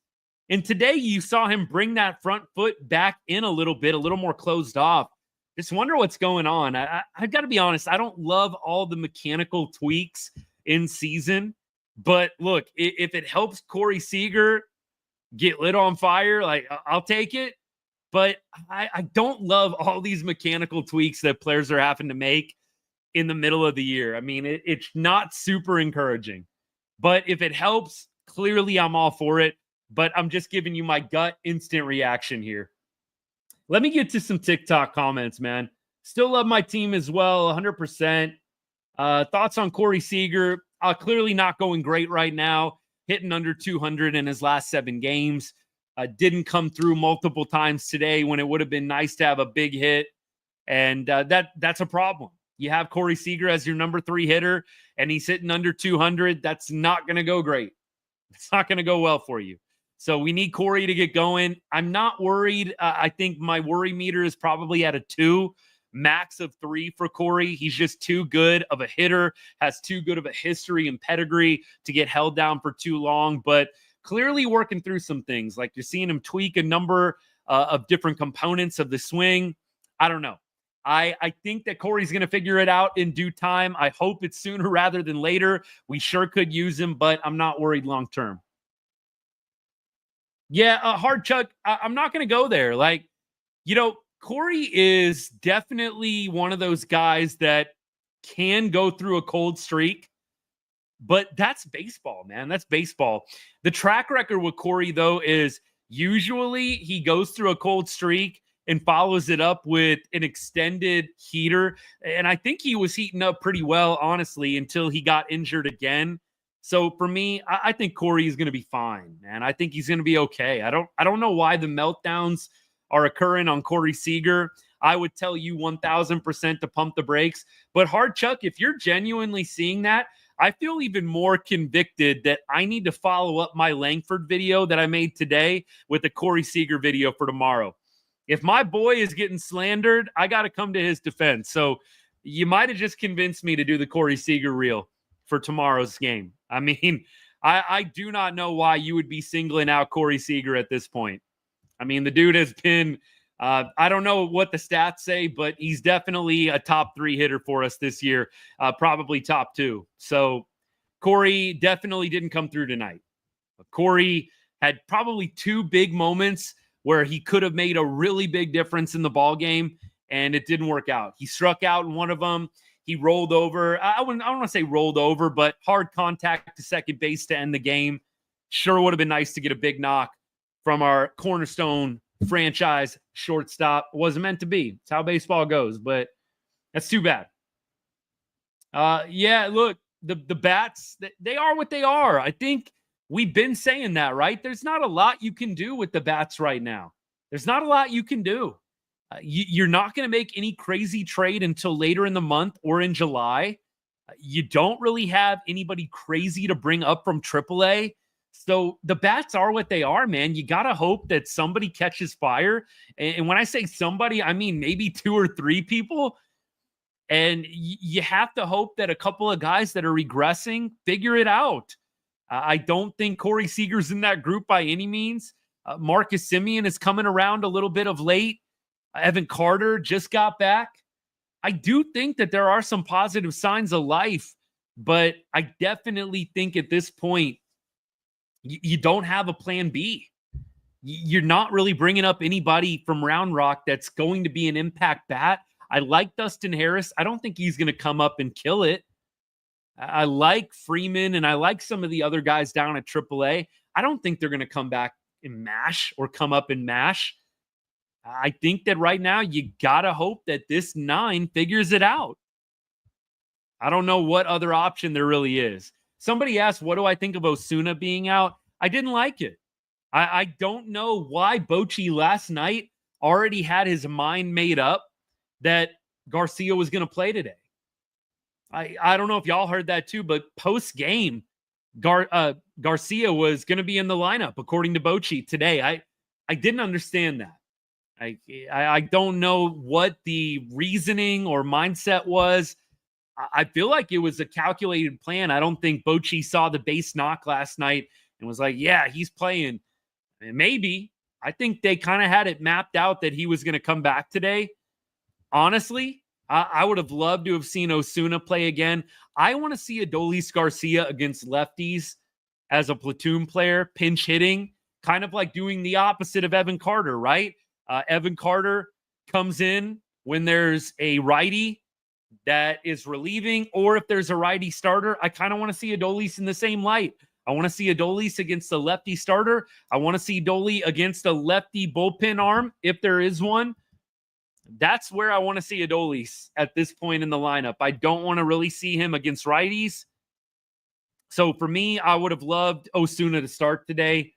And today you saw him bring that front foot back in a little bit, a little more closed off. Just wonder what's going on. I've got to be honest. I don't love all the mechanical tweaks in season, but look, if it helps Corey Seager get lit on fire, like I'll take it. But I don't love all these mechanical tweaks that players are having to make in the middle of the year. I mean, it's not super encouraging. But if it helps, clearly I'm all for it. But I'm just giving you my gut instant reaction here. Let me get to some TikTok comments, man. Still love my team as well, 100%. Thoughts on Corey Seager? Clearly not going great right now. Hitting under 200 in his last 7 games. Didn't come through multiple times today when it would have been nice to have a big hit. And that's a problem. You have Corey Seager as your number 3 hitter, and he's hitting under 200. That's not going to go great. It's not going to go well for you. So we need Corey to get going. I'm not worried. I think my worry meter is probably at a 2, max of 3 for Corey. He's just too good of a hitter, has too good of a history and pedigree to get held down for too long, but clearly working through some things. Like you're seeing him tweak a number of different components of the swing. I don't know. I think that Corey's going to figure it out in due time. I hope it's sooner rather than later. We sure could use him, but I'm not worried long term. Yeah, hard Chuck. I'm not going to go there. Like, Corey is definitely one of those guys that can go through a cold streak, but that's baseball, man. That's baseball. The track record with Corey, though, is usually he goes through a cold streak and follows it up with an extended heater. And I think he was heating up pretty well, honestly, until he got injured again. So for me, I think Corey is going to be fine, man. I think he's going to be okay. I don't know why the meltdowns are occurring on Corey Seager. I would tell you 1,000% to pump the brakes. But hard Chuck, if you're genuinely seeing that, I feel even more convicted that I need to follow up my Langford video that I made today with the Corey Seager video for tomorrow. If my boy is getting slandered, I got to come to his defense. So you might have just convinced me to do the Corey Seager reel for tomorrow's game. I mean, I do not know why you would be singling out Corey Seager at this point. I mean, the dude has been, I don't know what the stats say, but he's definitely a top 3 hitter for us this year, probably top 2. So Corey definitely didn't come through tonight. Corey had probably 2 big moments where he could have made a really big difference in the ball game, and it didn't work out. He struck out in one of them. He rolled over. I don't want to say rolled over, but hard contact to second base to end the game. Sure would have been nice to get a big knock from our cornerstone franchise shortstop. Wasn't meant to be. It's how baseball goes, but that's too bad. Yeah, look, the bats, they are what they are. I think we've been saying that, right? There's not a lot you can do with the bats right now. There's not a lot you can do. You're not going to make any crazy trade until later in the month or in July. You don't really have anybody crazy to bring up from AAA. So the bats are what they are, man. You got to hope that somebody catches fire. And when I say somebody, I mean maybe 2 or 3 people. And you have to hope that a couple of guys that are regressing figure it out. I don't think Corey Seager's in that group by any means. Marcus Semien is coming around a little bit of late. Evan Carter just got back. I do think that there are some positive signs of life, but I definitely think at this point, you don't have a plan B. You're not really bringing up anybody from Round Rock that's going to be an impact bat. I like Dustin Harris. I don't think he's going to come up and kill it. I like Freeman, and I like some of the other guys down at AAA. I don't think they're going to come back and mash or come up and mash. I think that right now you got to hope that this 9 figures it out. I don't know what other option there really is. Somebody asked, what do I think of Osuna being out? I didn't like it. I don't know why Bochy last night already had his mind made up that Garcia was going to play today. I don't know if y'all heard that too, but post-game, Garcia was going to be in the lineup, according to Bochy today. I didn't understand that. I don't know what the reasoning or mindset was. I feel like it was a calculated plan. I don't think Bochy saw the base knock last night and was like, yeah, he's playing. And maybe. I think they kind of had it mapped out that he was going to come back today. Honestly, I would have loved to have seen Osuna play again. I want to see Adolis Garcia against lefties as a platoon player, pinch hitting, kind of like doing the opposite of Evan Carter, right? Evan Carter comes in when there's a righty that is relieving, or if there's a righty starter. I kind of want to see Adolis in the same light. I want to see Adolis against a lefty starter. I want to see Adolis against a lefty bullpen arm, if there is one. That's where I want to see Adolis at this point in the lineup. I don't want to really see him against righties. So for me, I would have loved Osuna to start today.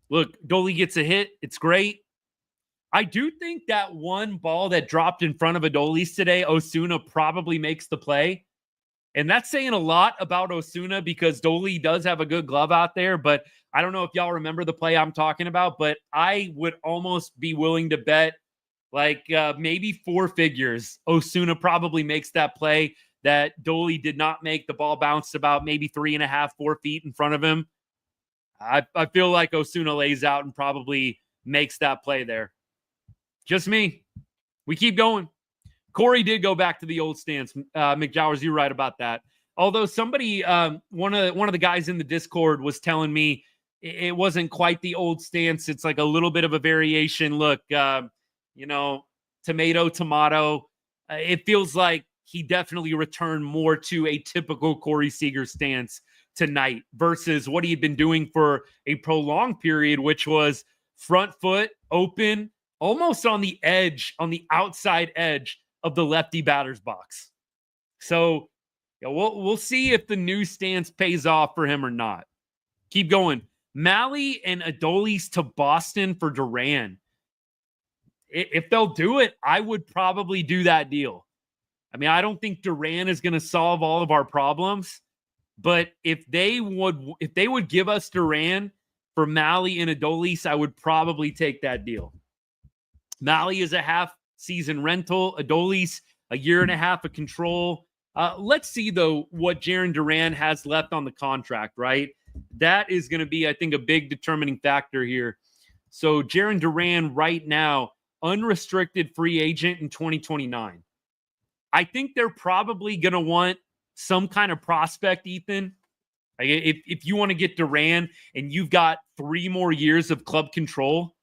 Look, Adolis gets a hit. It's great. I do think that one ball that dropped in front of Adolis today, Osuna probably makes the play. And that's saying a lot about Osuna because Adolis does have a good glove out there. But I don't know if y'all remember the play I'm talking about, but I would almost be willing to bet like maybe 4 figures. Osuna probably makes that play that Adolis did not make. The ball bounced about maybe 3.5, 4 feet in front of him. I feel like Osuna lays out and probably makes that play there. Just me. We keep going. Corey did go back to the old stance. McJowers, you're right about that. Although somebody, one of the guys in the Discord was telling me it wasn't quite the old stance. It's like a little bit of a variation. Look, tomato. It feels like he definitely returned more to a typical Corey Seager stance tonight versus what he had been doing for a prolonged period, which was front foot open, almost on the edge, on the outside edge of the lefty batter's box. So we'll see if the new stance pays off for him or not. Keep going. Malley and Adolis to Boston for Duran. If they'll do it, I would probably do that deal. I mean, I don't think Duran is going to solve all of our problems, but if they would give us Duran for Malley and Adolis, I would probably take that deal. Malley is a half-season rental. Adolis, a 1.5 years of control. Let's see, though, what Jarren Duran has left on the contract, right? That is going to be, I think, a big determining factor here. So Jarren Duran right now, unrestricted free agent in 2029. I think they're probably going to want some kind of prospect, Ethan. Like if you want to get Duran and you've got 3 more years of club control,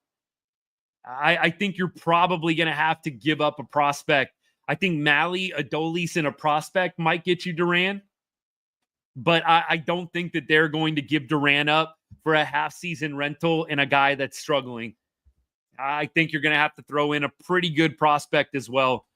I think you're probably going to have to give up a prospect. I think Malley, Adolis, and a prospect might get you Duran. But I don't think that they're going to give Duran up for a half-season rental and a guy that's struggling. I think you're going to have to throw in a pretty good prospect as well.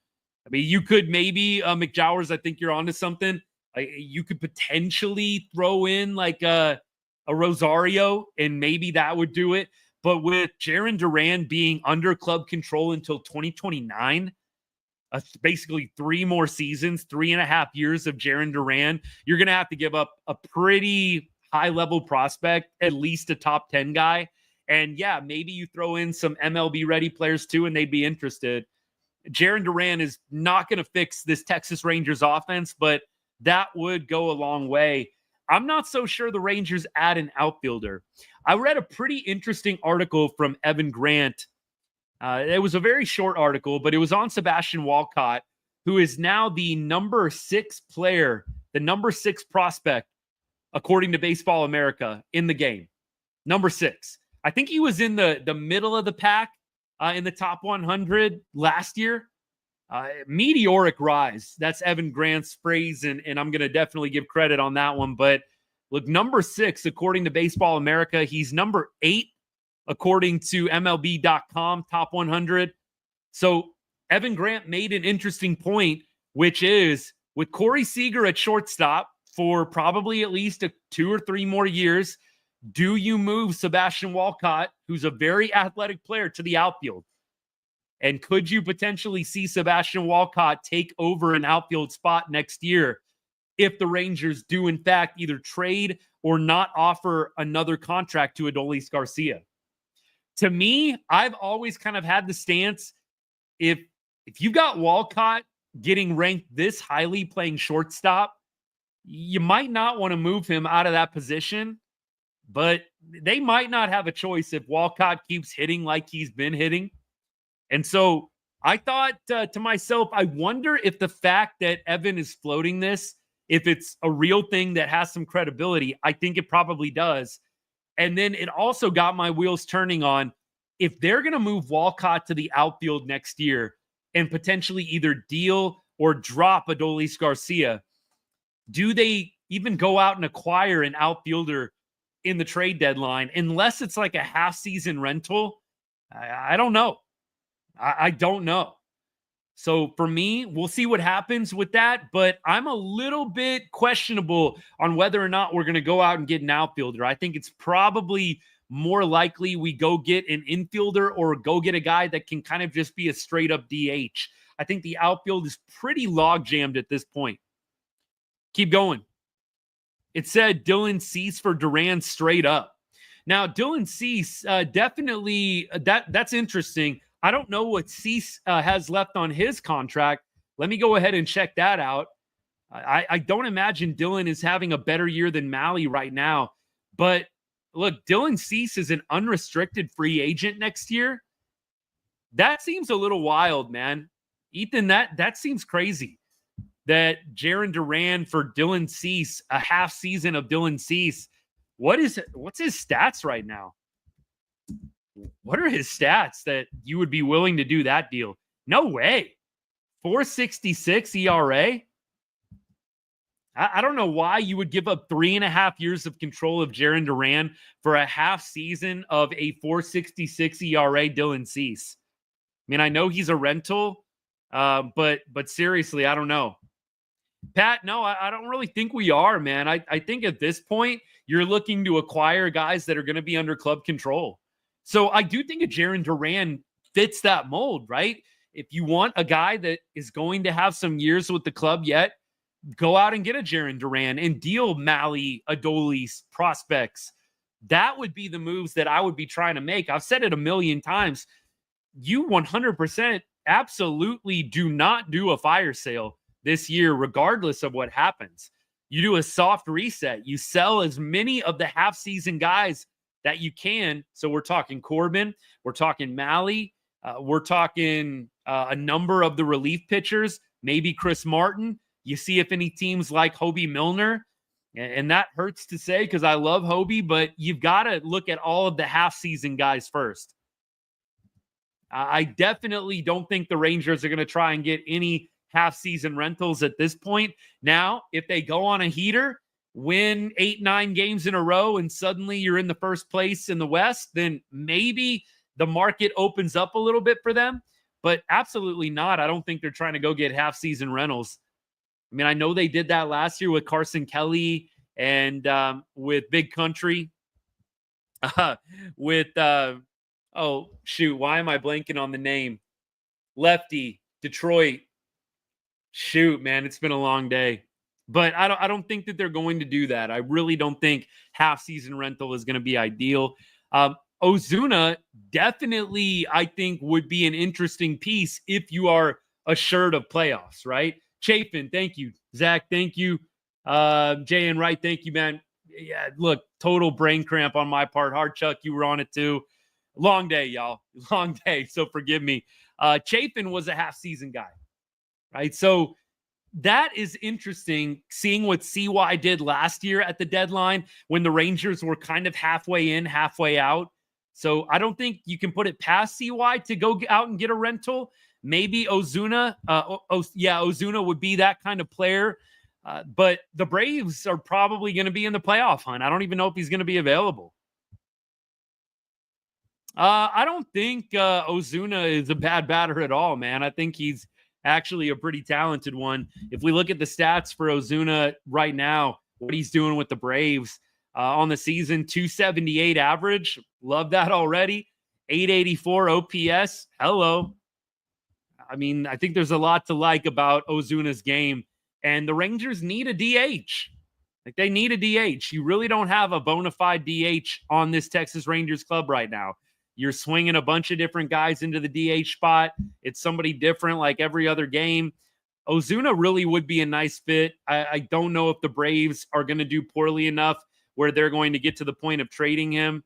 I mean, you could maybe, McJowers, I think you're onto something. You could potentially throw in like a Rosario, and maybe that would do it. But with Jarren Duran being under club control until 2029, basically 3 more seasons, 3.5 years of Jarren Duran, you're going to have to give up a pretty high-level prospect, at least a top 10 guy. And yeah, maybe you throw in some MLB-ready players too, and they'd be interested. Jarren Duran is not going to fix this Texas Rangers offense, but that would go a long way. I'm not so sure the Rangers add an outfielder. I read a pretty interesting article from Evan Grant. It was a very short article, but it was on Sebastian Walcott, who is now the number 6 player, the number 6 prospect, according to Baseball America, in the game. Number 6. I think he was in the middle of the pack in the top 100 last year. Meteoric rise. That's Evan Grant's phrase, and I'm going to definitely give credit on that one. But look, number 6, according to Baseball America, he's number 8, according to MLB.com, top 100. So Evan Grant made an interesting point, which is with Corey Seager at shortstop for probably at least 2 or 3 more years, do you move Sebastian Walcott, who's a very athletic player, to the outfield? And could you potentially see Sebastian Walcott take over an outfield spot next year if the Rangers do, in fact, either trade or not offer another contract to Adolis Garcia? To me, I've always kind of had the stance, if you got Walcott getting ranked this highly playing shortstop, you might not want to move him out of that position, but they might not have a choice if Walcott keeps hitting like he's been hitting. And so I thought to myself, I wonder if the fact that Evan is floating this, if it's a real thing that has some credibility. I think it probably does. And then it also got my wheels turning on, if they're going to move Walcott to the outfield next year and potentially either deal or drop Adolis Garcia, do they even go out and acquire an outfielder in the trade deadline, unless it's like a half-season rental? I don't know. I don't know. So for me, we'll see what happens with that, but I'm a little bit questionable on whether or not we're going to go out and get an outfielder. I think it's probably more likely we go get an infielder or go get a guy that can kind of just be a straight-up DH. I think the outfield is pretty log-jammed at this point. Keep going. It said Dylan Cease for Duran straight up. Now, Dylan Cease, definitely, that's interesting. I don't know what Cease has left on his contract. Let me go ahead and check that out. I don't imagine Dylan is having a better year than Malley right now. But look, Dylan Cease is an unrestricted free agent next year. That seems a little wild, man. Ethan, that seems crazy. That Jarren Duran for Dylan Cease, a half season of Dylan Cease. What's his stats right now? What are his stats that you would be willing to do that deal? No way. 4.66 ERA. I don't know why you would give up 3.5 years of control of Jarren Duran for a half season of a 4.66 ERA Dylan Cease. I mean, I know he's a rental, but seriously, I don't know. Pat, no, I don't really think we are, man. I think at this point, you're looking to acquire guys that are going to be under club control. So I do think a Jarren Duran fits that mold, right? If you want a guy that is going to have some years with the club yet, go out and get a Jarren Duran and deal Malley, Adolis, prospects. That would be the moves that I would be trying to make. I've said it a million times. You 100% absolutely do not do a fire sale this year, regardless of what happens. You do a soft reset. You sell as many of the half-season guys that you can. So we're talking Corbin, we're talking Malley, we're talking a number of the relief pitchers, maybe Chris Martin. You see if any teams like Hobie Milner, and that hurts to say because I love Hobie, but you've got to look at all of the half-season guys first. I definitely don't think the Rangers are going to try and get any half-season rentals at this point. Now, if they go on a heater, win 8-9 games in a row, and suddenly you're in the first place in the West, then maybe the market opens up a little bit for them. But absolutely not. I don't think they're trying to go get half-season rentals. I mean, I know they did that last year with Carson Kelly and with Big Country. Oh, shoot. Why am I blanking on the name? Lefty, Detroit. Shoot, man, it's been a long day. But I don't think that they're going to do that. I really don't think half-season rental is going to be ideal. Ozuna definitely, I think, would be an interesting piece if you are assured of playoffs, right? Chafin, thank you. Zach, thank you. Jay and Wright, thank you, man. Yeah, look, total brain cramp on my part. Hard Chuck, you were on it too. Long day, y'all. Long day, so forgive me. Chafin was a half-season guy, right? So that is interesting, seeing what CY did last year at the deadline when the Rangers were kind of halfway in, halfway out. So I don't think you can put it past CY to go out and get a rental. Maybe Ozuna. Ozuna would be that kind of player. But the Braves are probably going to be in the playoff hunt. I don't even know if he's going to be available. I don't think Ozuna is a bad batter at all, man. I think he's actually a pretty talented one. If we look at the stats for Ozuna right now, what he's doing with the Braves on the season, 278 average. Love that already. 884 OPS. Hello. I mean, I think there's a lot to like about Ozuna's game. And the Rangers need a DH. Like, they need a DH. You really don't have a bona fide DH on this Texas Rangers club right now. You're swinging a bunch of different guys into the DH spot. It's somebody different like every other game. Ozuna really would be a nice fit. I don't know if the Braves are going to do poorly enough where they're going to get to the point of trading him.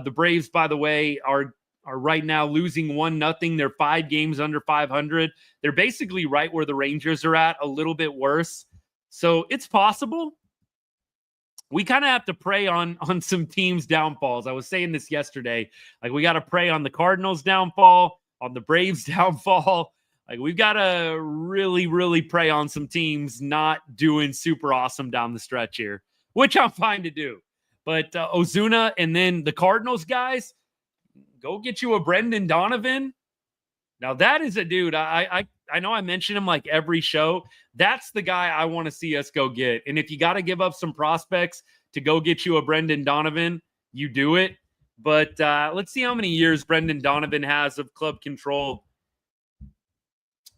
The Braves, by the way, are right now losing 1-0. They're 5 games under 500. They're basically right where the Rangers are at, a little bit worse. So it's possible. We kind of have to pray on some teams' downfalls. I was saying this yesterday. Like, we got to pray on the Cardinals' downfall, on the Braves' downfall. Like, we've got to really, really pray on some teams not doing super awesome down the stretch here, which I'm fine to do. But Ozuna and then the Cardinals guys, go get you a Brendan Donovan. Now, that is a dude. I know I mention him like every show. That's the guy I want to see us go get. And if you got to give up some prospects to go get you a Brendan Donovan, you do it. But let's see how many years Brendan Donovan has of club control.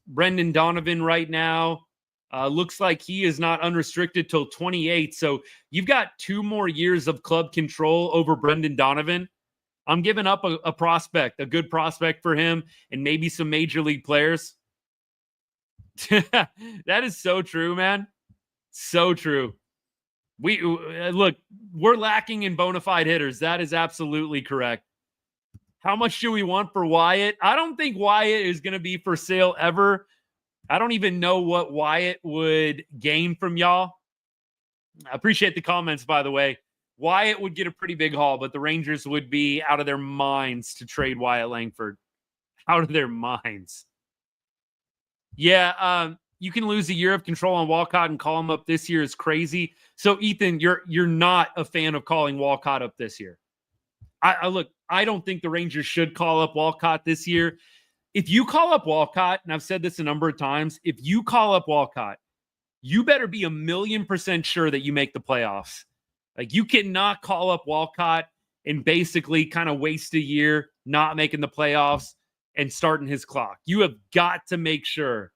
Brendan Donovan right now looks like he is not unrestricted till 28. So you've got 2 more years of club control over Brendan Donovan. I'm giving up a prospect, a good prospect for him, and maybe some major league players. That is so true, man. So true. We're lacking in bona fide hitters. That is absolutely correct. How much do we want for Wyatt? I don't think Wyatt is going to be for sale ever. I don't even know what Wyatt would gain from y'all. I appreciate the comments, by the way. Wyatt would get a pretty big haul, but the Rangers would be out of their minds to trade Wyatt Langford. Out of their minds. Yeah, you can lose a year of control on Walcott and call him up this year is crazy. So, Ethan, you're not a fan of calling Walcott up this year. I don't think the Rangers should call up Walcott this year. If you call up Walcott, and I've said this a number of times, if you call up Walcott, you better be 1,000,000% sure that you make the playoffs. Like, you cannot call up Walcott and basically kind of waste a year not making the playoffs and starting his clock. You have got to make sure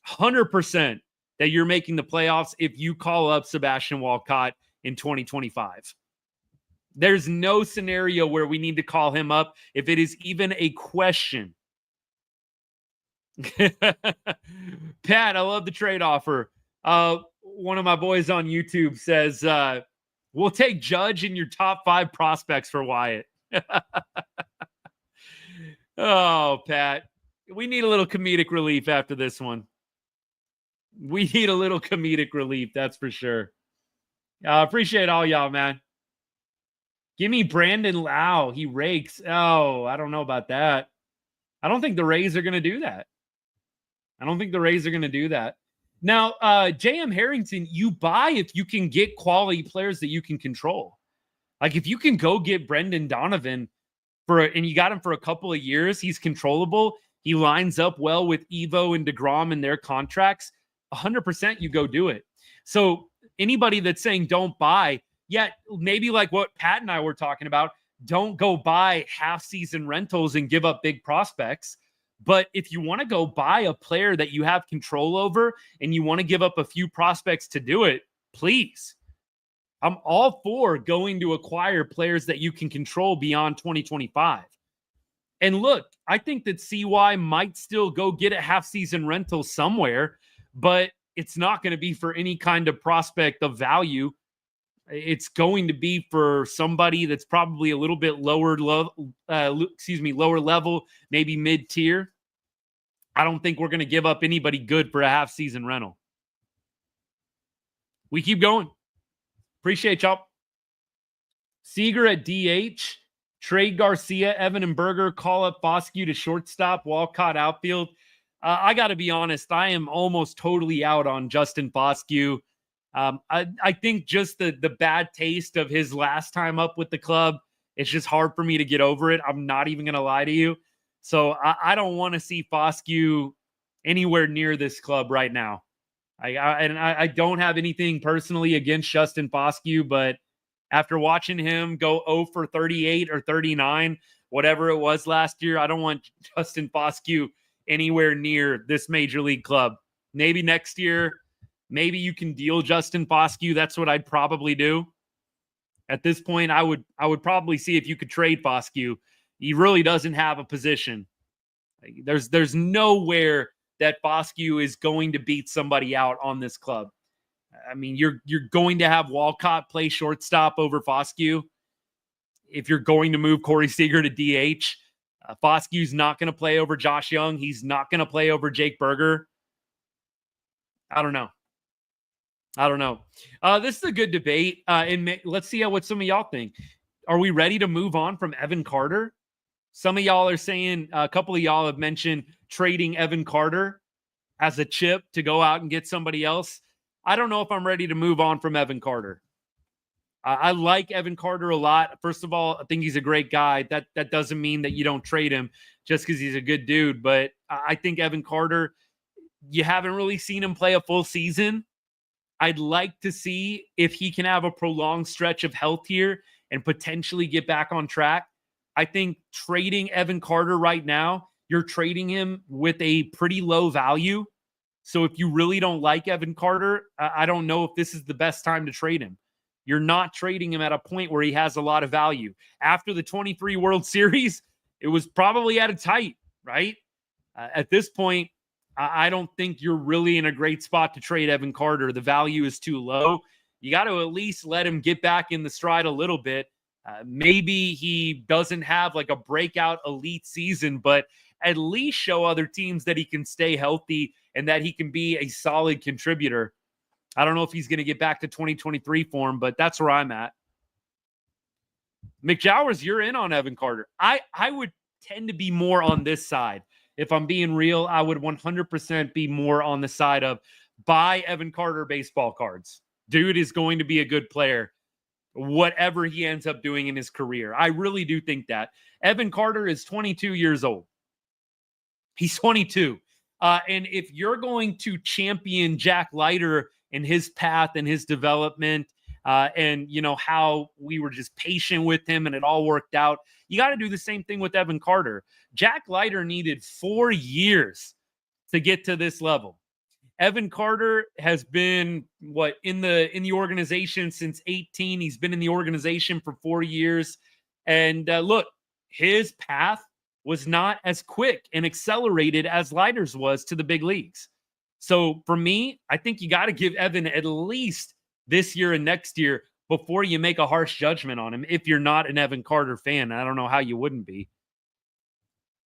100% that you're making the playoffs if you call up Sebastian Walcott in 2025. There's no scenario where we need to call him up if it is even a question. Pat, I love the trade offer. One of my boys on YouTube says, we'll take Judge in your top 5 prospects for Wyatt. Oh, Pat, we need a little comedic relief after this one. We need a little comedic relief, that's for sure. Appreciate all y'all, man. Give me Brandon Lau. He rakes. Oh, I don't know about that. I don't think the Rays are going to do that. Now, J.M. Harrington, you buy if you can get quality players that you can control. Like, if you can go get Brendan Donovan and you got him for a couple of years, he's controllable. He lines up well with Evo and DeGrom and their contracts. 100% you go do it. So anybody that's saying don't buy, yet maybe like what Pat and I were talking about, don't go buy half-season rentals and give up big prospects. But if you want to go buy a player that you have control over and you want to give up a few prospects to do it, please. I'm all for going to acquire players that you can control beyond 2025. And look, I think that CY might still go get a half-season rental somewhere, but it's not going to be for any kind of prospect of value. It's going to be for somebody that's probably a little bit lower level, maybe mid-tier. I don't think we're going to give up anybody good for a half-season rental. We keep going. Appreciate y'all. Seager at DH, trade Garcia, Evan and Berger, call up Bosque to shortstop, Walcott outfield. I got to be honest. I am almost totally out on Justin Foscue. I think just the bad taste of his last time up with the club, it's just hard for me to get over it. I'm not even going to lie to you. So I don't want to see Foscue anywhere near this club right now. I don't have anything personally against Justin Foscue, but after watching him go 0 for 38 or 39, whatever it was last year, I don't want Justin Foscue anywhere near this major league club. Maybe next year, maybe you can deal Justin Foscue. That's what I'd probably do. At this point, I would probably see if you could trade Foscue. He really doesn't have a position. There's nowhere that Foscue is going to beat somebody out on this club. I mean, you're going to have Walcott play shortstop over Foscue. If you're going to move Corey Seager to DH, Foscue's not going to play over Josh Young. He's not going to play over Jake Berger. I don't know. This is a good debate. And let's see what some of y'all think. Are we ready to move on from Evan Carter? Some of y'all are saying, a couple of y'all have mentioned trading Evan Carter as a chip to go out and get somebody else. I don't know if I'm ready to move on from Evan Carter. I like Evan Carter a lot. First of all, I think he's a great guy. That doesn't mean that you don't trade him just because he's a good dude. But I think Evan Carter, you haven't really seen him play a full season. I'd like to see if he can have a prolonged stretch of health here and potentially get back on track. I think trading Evan Carter right now, you're trading him with a pretty low value. So if you really don't like Evan Carter, I don't know if this is the best time to trade him. You're not trading him at a point where he has a lot of value. After the 23 World Series, it was probably at a tight, right? At this point, I don't think you're really in a great spot to trade Evan Carter. The value is too low. You got to at least let him get back in the stride a little bit. Maybe he doesn't have like a breakout elite season, but at least show other teams that he can stay healthy and that he can be a solid contributor. I don't know if he's going to get back to 2023 form, but that's where I'm at. McJowers, you're in on Evan Carter. I would tend to be more on this side. If I'm being real, I would 100% be more on the side of buy Evan Carter baseball cards. Dude is going to be a good player, whatever he ends up doing in his career. I really do think that. Evan Carter is 22 years old. He's 22. And if you're going to champion Jack Leiter and his path and his development, and you know how we were just patient with him and it all worked out, you got to do the same thing with Evan Carter. Jack Leiter needed 4 years to get to this level. Evan Carter has been in the organization since 18. He's been in the organization for 4 years. And look, his path was not as quick and accelerated as Leiter's was to the big leagues. So for me, I think you got to give Evan at least this year and next year before you make a harsh judgment on him. If you're not an Evan Carter fan, I don't know how you wouldn't be.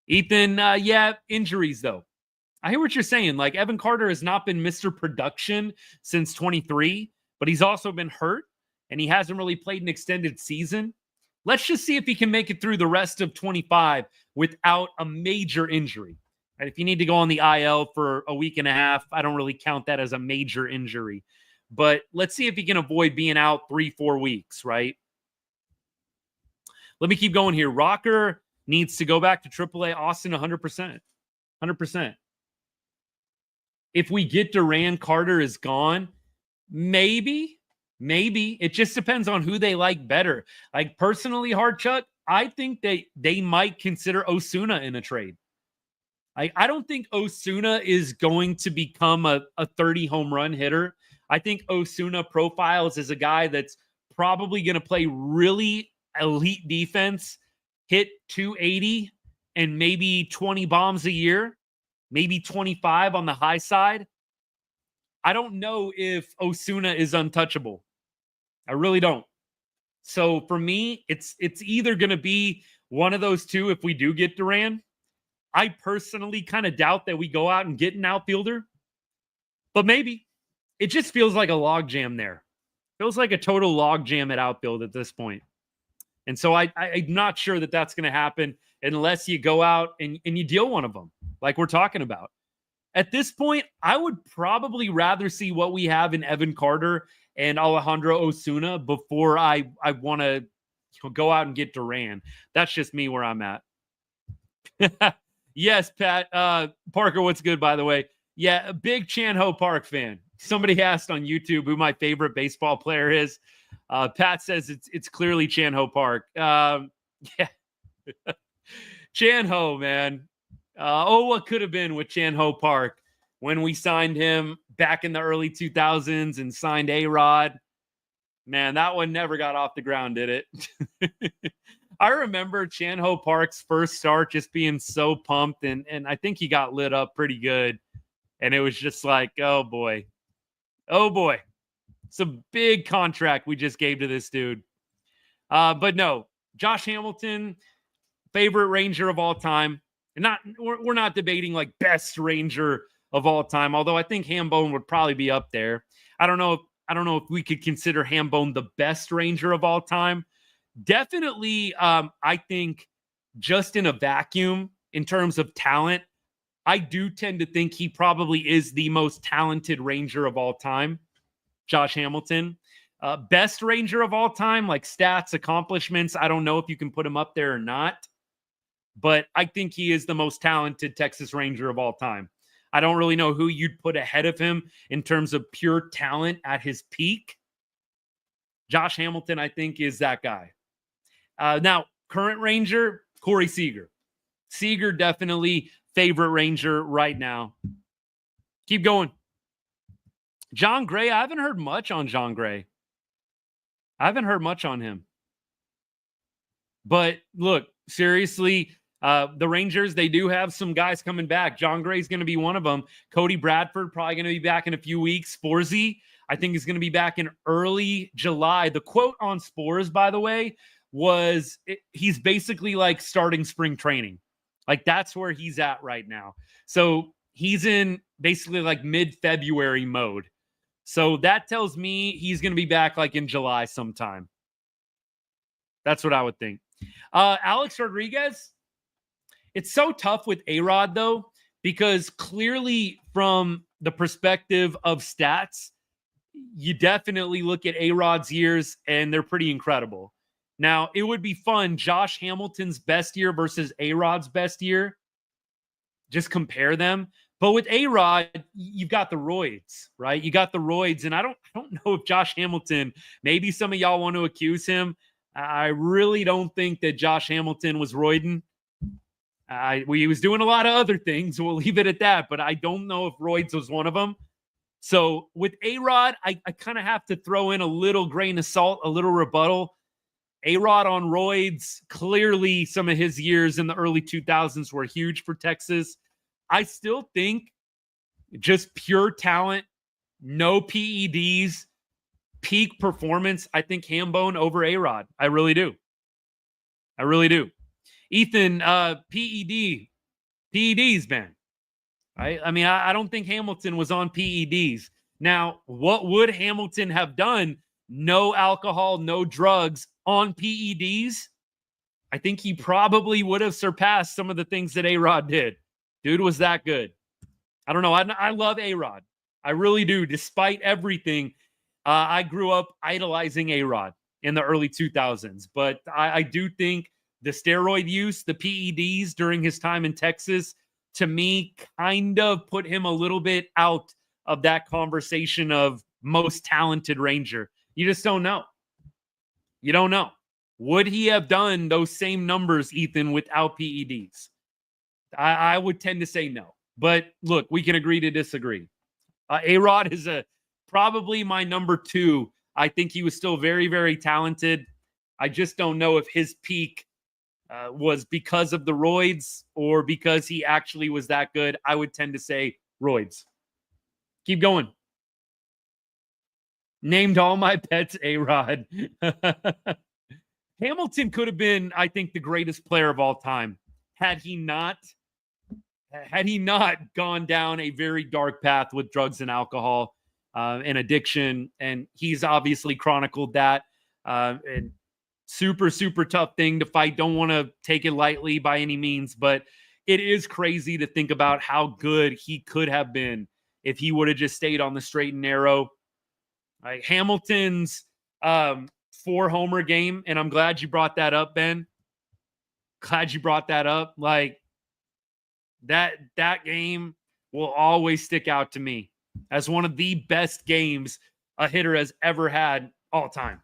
Ethan, injuries though. I hear what you're saying. Like, Evan Carter has not been Mr. Production since 23, but he's also been hurt and he hasn't really played an extended season. Let's just see if he can make it through the rest of 25 without a major injury. Right? If you need to go on the IL for a week and a half, I don't really count that as a major injury. But let's see if he can avoid being out 3-4 weeks, right? Let me keep going here. Rocker needs to go back to AAA Austin 100%. 100%. If we get Duran, Carter is gone. Maybe. It just depends on who they like better. Like, personally, Hardchuck, I think they might consider Osuna in a trade. I don't think Osuna is going to become a 30 home run hitter. I think Osuna profiles as a guy that's probably going to play really elite defense, hit 280 and maybe 20 bombs a year, maybe 25 on the high side. I don't know if Osuna is untouchable. I really don't. So for me, it's either going to be one of those two if we do get Duran. I personally kind of doubt that we go out and get an outfielder, but maybe. It just feels like a logjam there. Feels like a total logjam at outfield at this point. And so I'm not sure that that's going to happen unless you go out and you deal one of them, like we're talking about. At this point, I would probably rather see what we have in Evan Carter and Alejandro Osuna before I want to go out and get Duran. That's just me where I'm at. Yes, Pat. Parker, what's good, by the way? Yeah, a big Chan-Ho Park fan. Somebody asked on YouTube who my favorite baseball player is. Pat says it's clearly Chan-Ho Park. Yeah. Chan-Ho, man. What could have been with Chan-Ho Park when we signed him back in the early 2000s and signed A-Rod. Man, that one never got off the ground, did it? I remember Chan-Ho Park's first start just being so pumped, and I think he got lit up pretty good. And it was just like, oh boy. It's a big contract we just gave to this dude. But no, Josh Hamilton, favorite Ranger of all time. And we're not debating like best Ranger of all time, although I think Hambone would probably be up there. I don't know if we could consider Hambone the best Ranger of all time. Definitely, I think just in a vacuum in terms of talent, I do tend to think he probably is the most talented Ranger of all time, Josh Hamilton. Best Ranger of all time, like stats, accomplishments, I don't know if you can put him up there or not, but I think he is the most talented Texas Ranger of all time. I don't really know who you'd put ahead of him in terms of pure talent at his peak. Josh Hamilton, I think, is that guy. Now, current Ranger, Corey Seager. Seager definitely favorite Ranger right now. Keep going. John Gray, I haven't heard much on John Gray. I haven't heard much on him. But look, seriously, the Rangers, they do have some guys coming back. John Gray's going to be one of them. Cody Bradford probably going to be back in a few weeks. Sporzy, I think, is going to be back in early July. The quote on Spores, by the way, was he's basically like starting spring training. Like that's where he's at right now. So he's in basically like mid-February mode. So that tells me he's going to be back like in July sometime. That's what I would think. Alex Rodriguez. It's so tough with A-Rod though, because clearly from the perspective of stats, you definitely look at A-Rod's years and they're pretty incredible. Now, it would be fun, Josh Hamilton's best year versus A-Rod's best year. Just compare them. But with A-Rod, you've got the roids, right? You got the roids, and I don't know if Josh Hamilton, maybe some of y'all want to accuse him. I really don't think that Josh Hamilton was roiding. He was doing a lot of other things. We'll leave it at that, but I don't know if roids was one of them. So with A-Rod, I kind of have to throw in a little grain of salt, a little rebuttal. A-Rod on roids, clearly some of his years in the early 2000s were huge for Texas. I still think just pure talent, no PEDs, peak performance, I think Hambone over A-Rod. I really do. Ethan, PEDs, man. I mean, I don't think Hamilton was on PEDs. Now, what would Hamilton have done? No alcohol, no drugs on PEDs. I think he probably would have surpassed some of the things that A-Rod did. Dude was that good. I don't know. I love A-Rod. I really do. Despite everything, I grew up idolizing A-Rod in the early 2000s. But I do think the steroid use, the PEDs during his time in Texas, to me, kind of put him a little bit out of that conversation of most talented Ranger. You just don't know. You don't know. Would he have done those same numbers, Ethan, without PEDs? I would tend to say no. But look, we can agree to disagree. A-Rod is probably my number 2. I think he was still very, very talented. I just don't know if his peak was because of the roids or because he actually was that good. I would tend to say roids. Keep going. Named all my pets A-Rod. Hamilton could have been, I think, the greatest player of all time had he not gone down a very dark path with drugs and alcohol and addiction. And he's obviously chronicled that. And super, super tough thing to fight. Don't want to take it lightly by any means, but it is crazy to think about how good he could have been if he would have just stayed on the straight and narrow. Like Hamilton's 4-homer game, and I'm glad you brought that up, Ben. Glad you brought that up. Like that game will always stick out to me as one of the best games a hitter has ever had all time.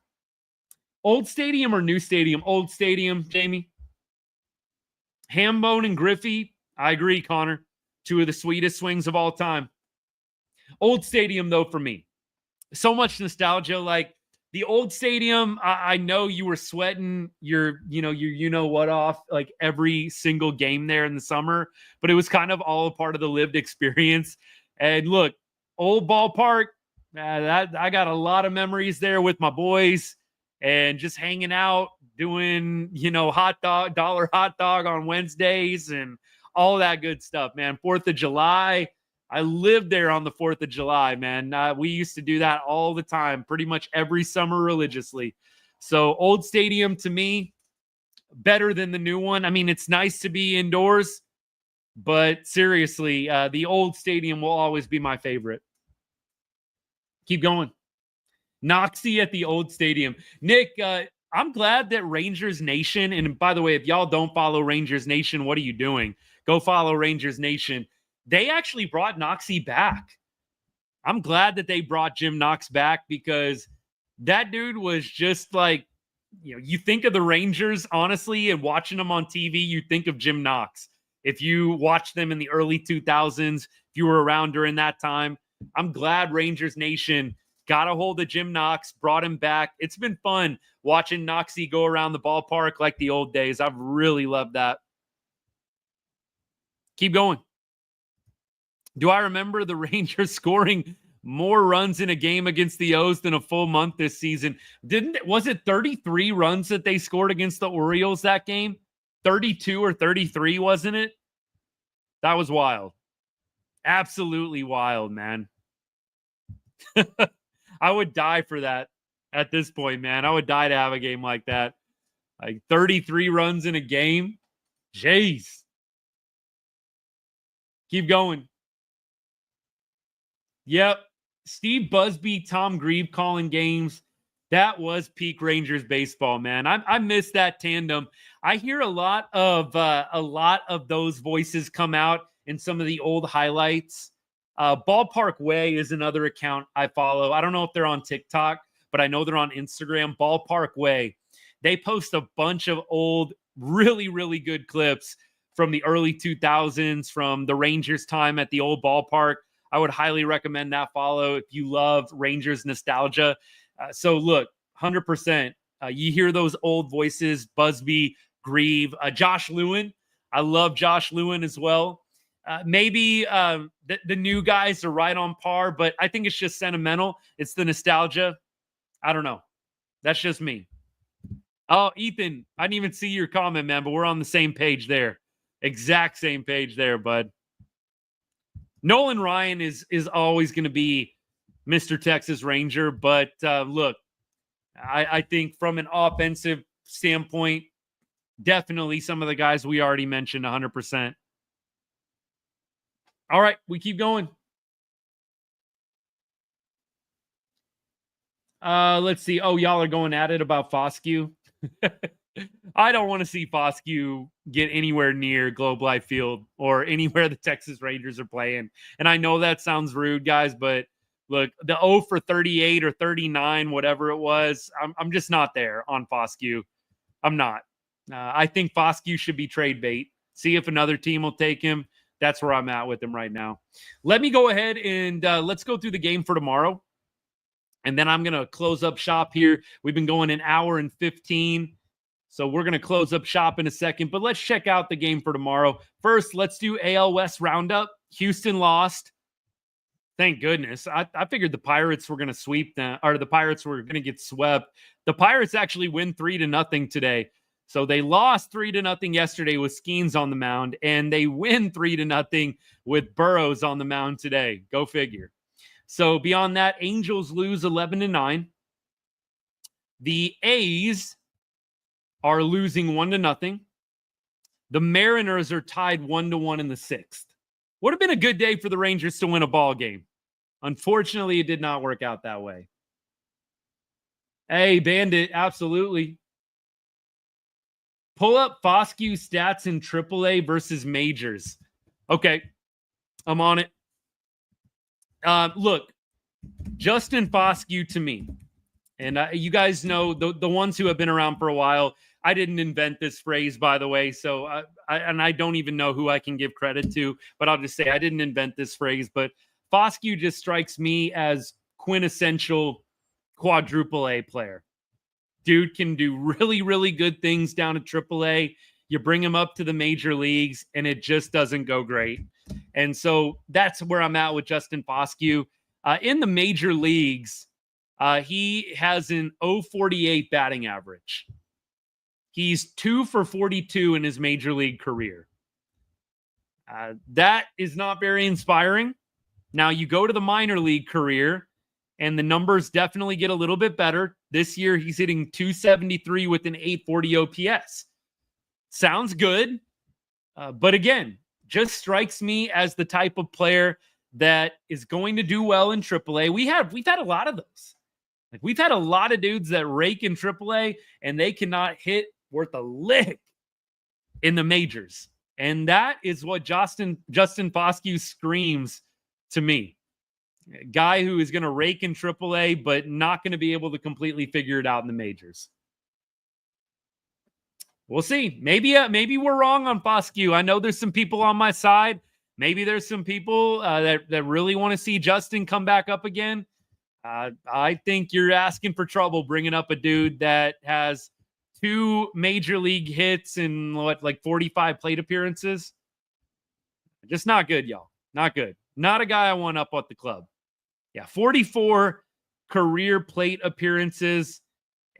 Old stadium or new stadium? Old stadium, Jamie. Hambone and Griffey, I agree, Connor. Two of the sweetest swings of all time. Old stadium, though, for me. So much nostalgia. Like the old stadium, I know you were sweating your what off like every single game there in the summer, but it was kind of all a part of the lived experience. And look, old ballpark, I got a lot of memories there with my boys and just hanging out, doing, dollar hot dog on Wednesdays and all that good stuff, man. 4th of July. I lived there on the 4th of July, man. We used to do that all the time, pretty much every summer religiously. So old stadium to me, better than the new one. I mean, it's nice to be indoors, but seriously, the old stadium will always be my favorite. Keep going. Noxie at the old stadium. Nick, I'm glad that Rangers Nation, and by the way, if y'all don't follow Rangers Nation, what are you doing? Go follow Rangers Nation. They actually brought Noxie back. I'm glad that they brought Jim Knox back because that dude was just like, you think of the Rangers, honestly, and watching them on TV, you think of Jim Knox. If you watched them in the early 2000s, if you were around during that time, I'm glad Rangers Nation got a hold of Jim Knox, brought him back. It's been fun watching Noxie go around the ballpark like the old days. I've really loved that. Keep going. Do I remember the Rangers scoring more runs in a game against the O's than a full month this season? Was it 33 runs that they scored against the Orioles that game? 32 or 33, wasn't it? That was wild. Absolutely wild, man. I would die for that at this point, man. I would die to have a game like that. Like 33 runs in a game. Jeez. Keep going. Yep. Steve Busby, Tom Grieve calling games. That was peak Rangers baseball, man. I miss that tandem. I hear a lot of those voices come out in some of the old highlights. Ballpark Way is another account I follow. I don't know if they're on TikTok, but I know they're on Instagram. Ballpark Way. They post a bunch of old, really, really good clips from the early 2000s, from the Rangers time at the old ballpark. I would highly recommend that follow if you love Rangers nostalgia. So look, 100%. You hear those old voices, Busby, Grieve, Josh Lewin. I love Josh Lewin as well. Maybe the new guys are right on par, but I think it's just sentimental. It's the nostalgia. I don't know. That's just me. Oh, Ethan, I didn't even see your comment, man, but we're on the same page there. Exact same page there, bud. Nolan Ryan is always going to be Mr. Texas Ranger, but look, I think from an offensive standpoint, definitely some of the guys we already mentioned 100%. All right, we keep going. Let's see. Oh, y'all are going at it about Foscue. I don't want to see Foscue get anywhere near Globe Life Field or anywhere the Texas Rangers are playing. And I know that sounds rude, guys, but look, the 0 for 38 or 39, whatever it was, I'm just not there on Foscue. I'm not. I think Foscue should be trade bait. See if another team will take him. That's where I'm at with him right now. Let me go ahead and let's go through the game for tomorrow. And then I'm going to close up shop here. We've been going an hour and 15. So we're going to close up shop in a second. But let's check out the game for tomorrow. First, let's do AL West Roundup. Houston lost. Thank goodness. I figured the Pirates were going to sweep them, or the Pirates were going to get swept. The Pirates actually win 3-0 today. So they lost 3-0 yesterday with Skeens on the mound, and they win 3-0 with Burrows on the mound today. Go figure. So beyond that, Angels lose 11-9. The A's are losing 1-0. The Mariners are tied 1-1 in the 6th. Would have been a good day for the Rangers to win a ball game. Unfortunately, it did not work out that way. Hey, Bandit, absolutely. Pull up Foscue stats in AAA versus majors. Okay, I'm on it. Look, Justin Foscue to me, and you guys know the ones who have been around for a while. I didn't invent this phrase, by the way, so I don't even know who I can give credit to, but I'll just say I didn't invent this phrase. But Foscue just strikes me as quintessential quadruple A player. Dude can do really, really good things down at AAA. You bring him up to the major leagues, and it just doesn't go great. And so that's where I'm at with Justin Foscue. In the major leagues, he has an 0.48 batting average. He's 2 for 42 in his major league career. That is not very inspiring. Now, you go to the minor league career, and the numbers definitely get a little bit better. This year, he's hitting 273 with an 840 OPS. Sounds good. But again, just strikes me as the type of player that is going to do well in AAA. We've had a lot of those. Like, we've had a lot of dudes that rake in AAA, and they cannot hit worth a lick in the majors. And that is what Justin Foscue screams to me. A guy who is going to rake in AAA, but not going to be able to completely figure it out in the majors. We'll see. Maybe we're wrong on Foscue. I know there's some people on my side. Maybe there's some people that really want to see Justin come back up again. I think you're asking for trouble bringing up a dude that has 2 major league hits and 45 plate appearances. Just not good, y'all. Not good. Not a guy I want up at the club. Yeah, 44 career plate appearances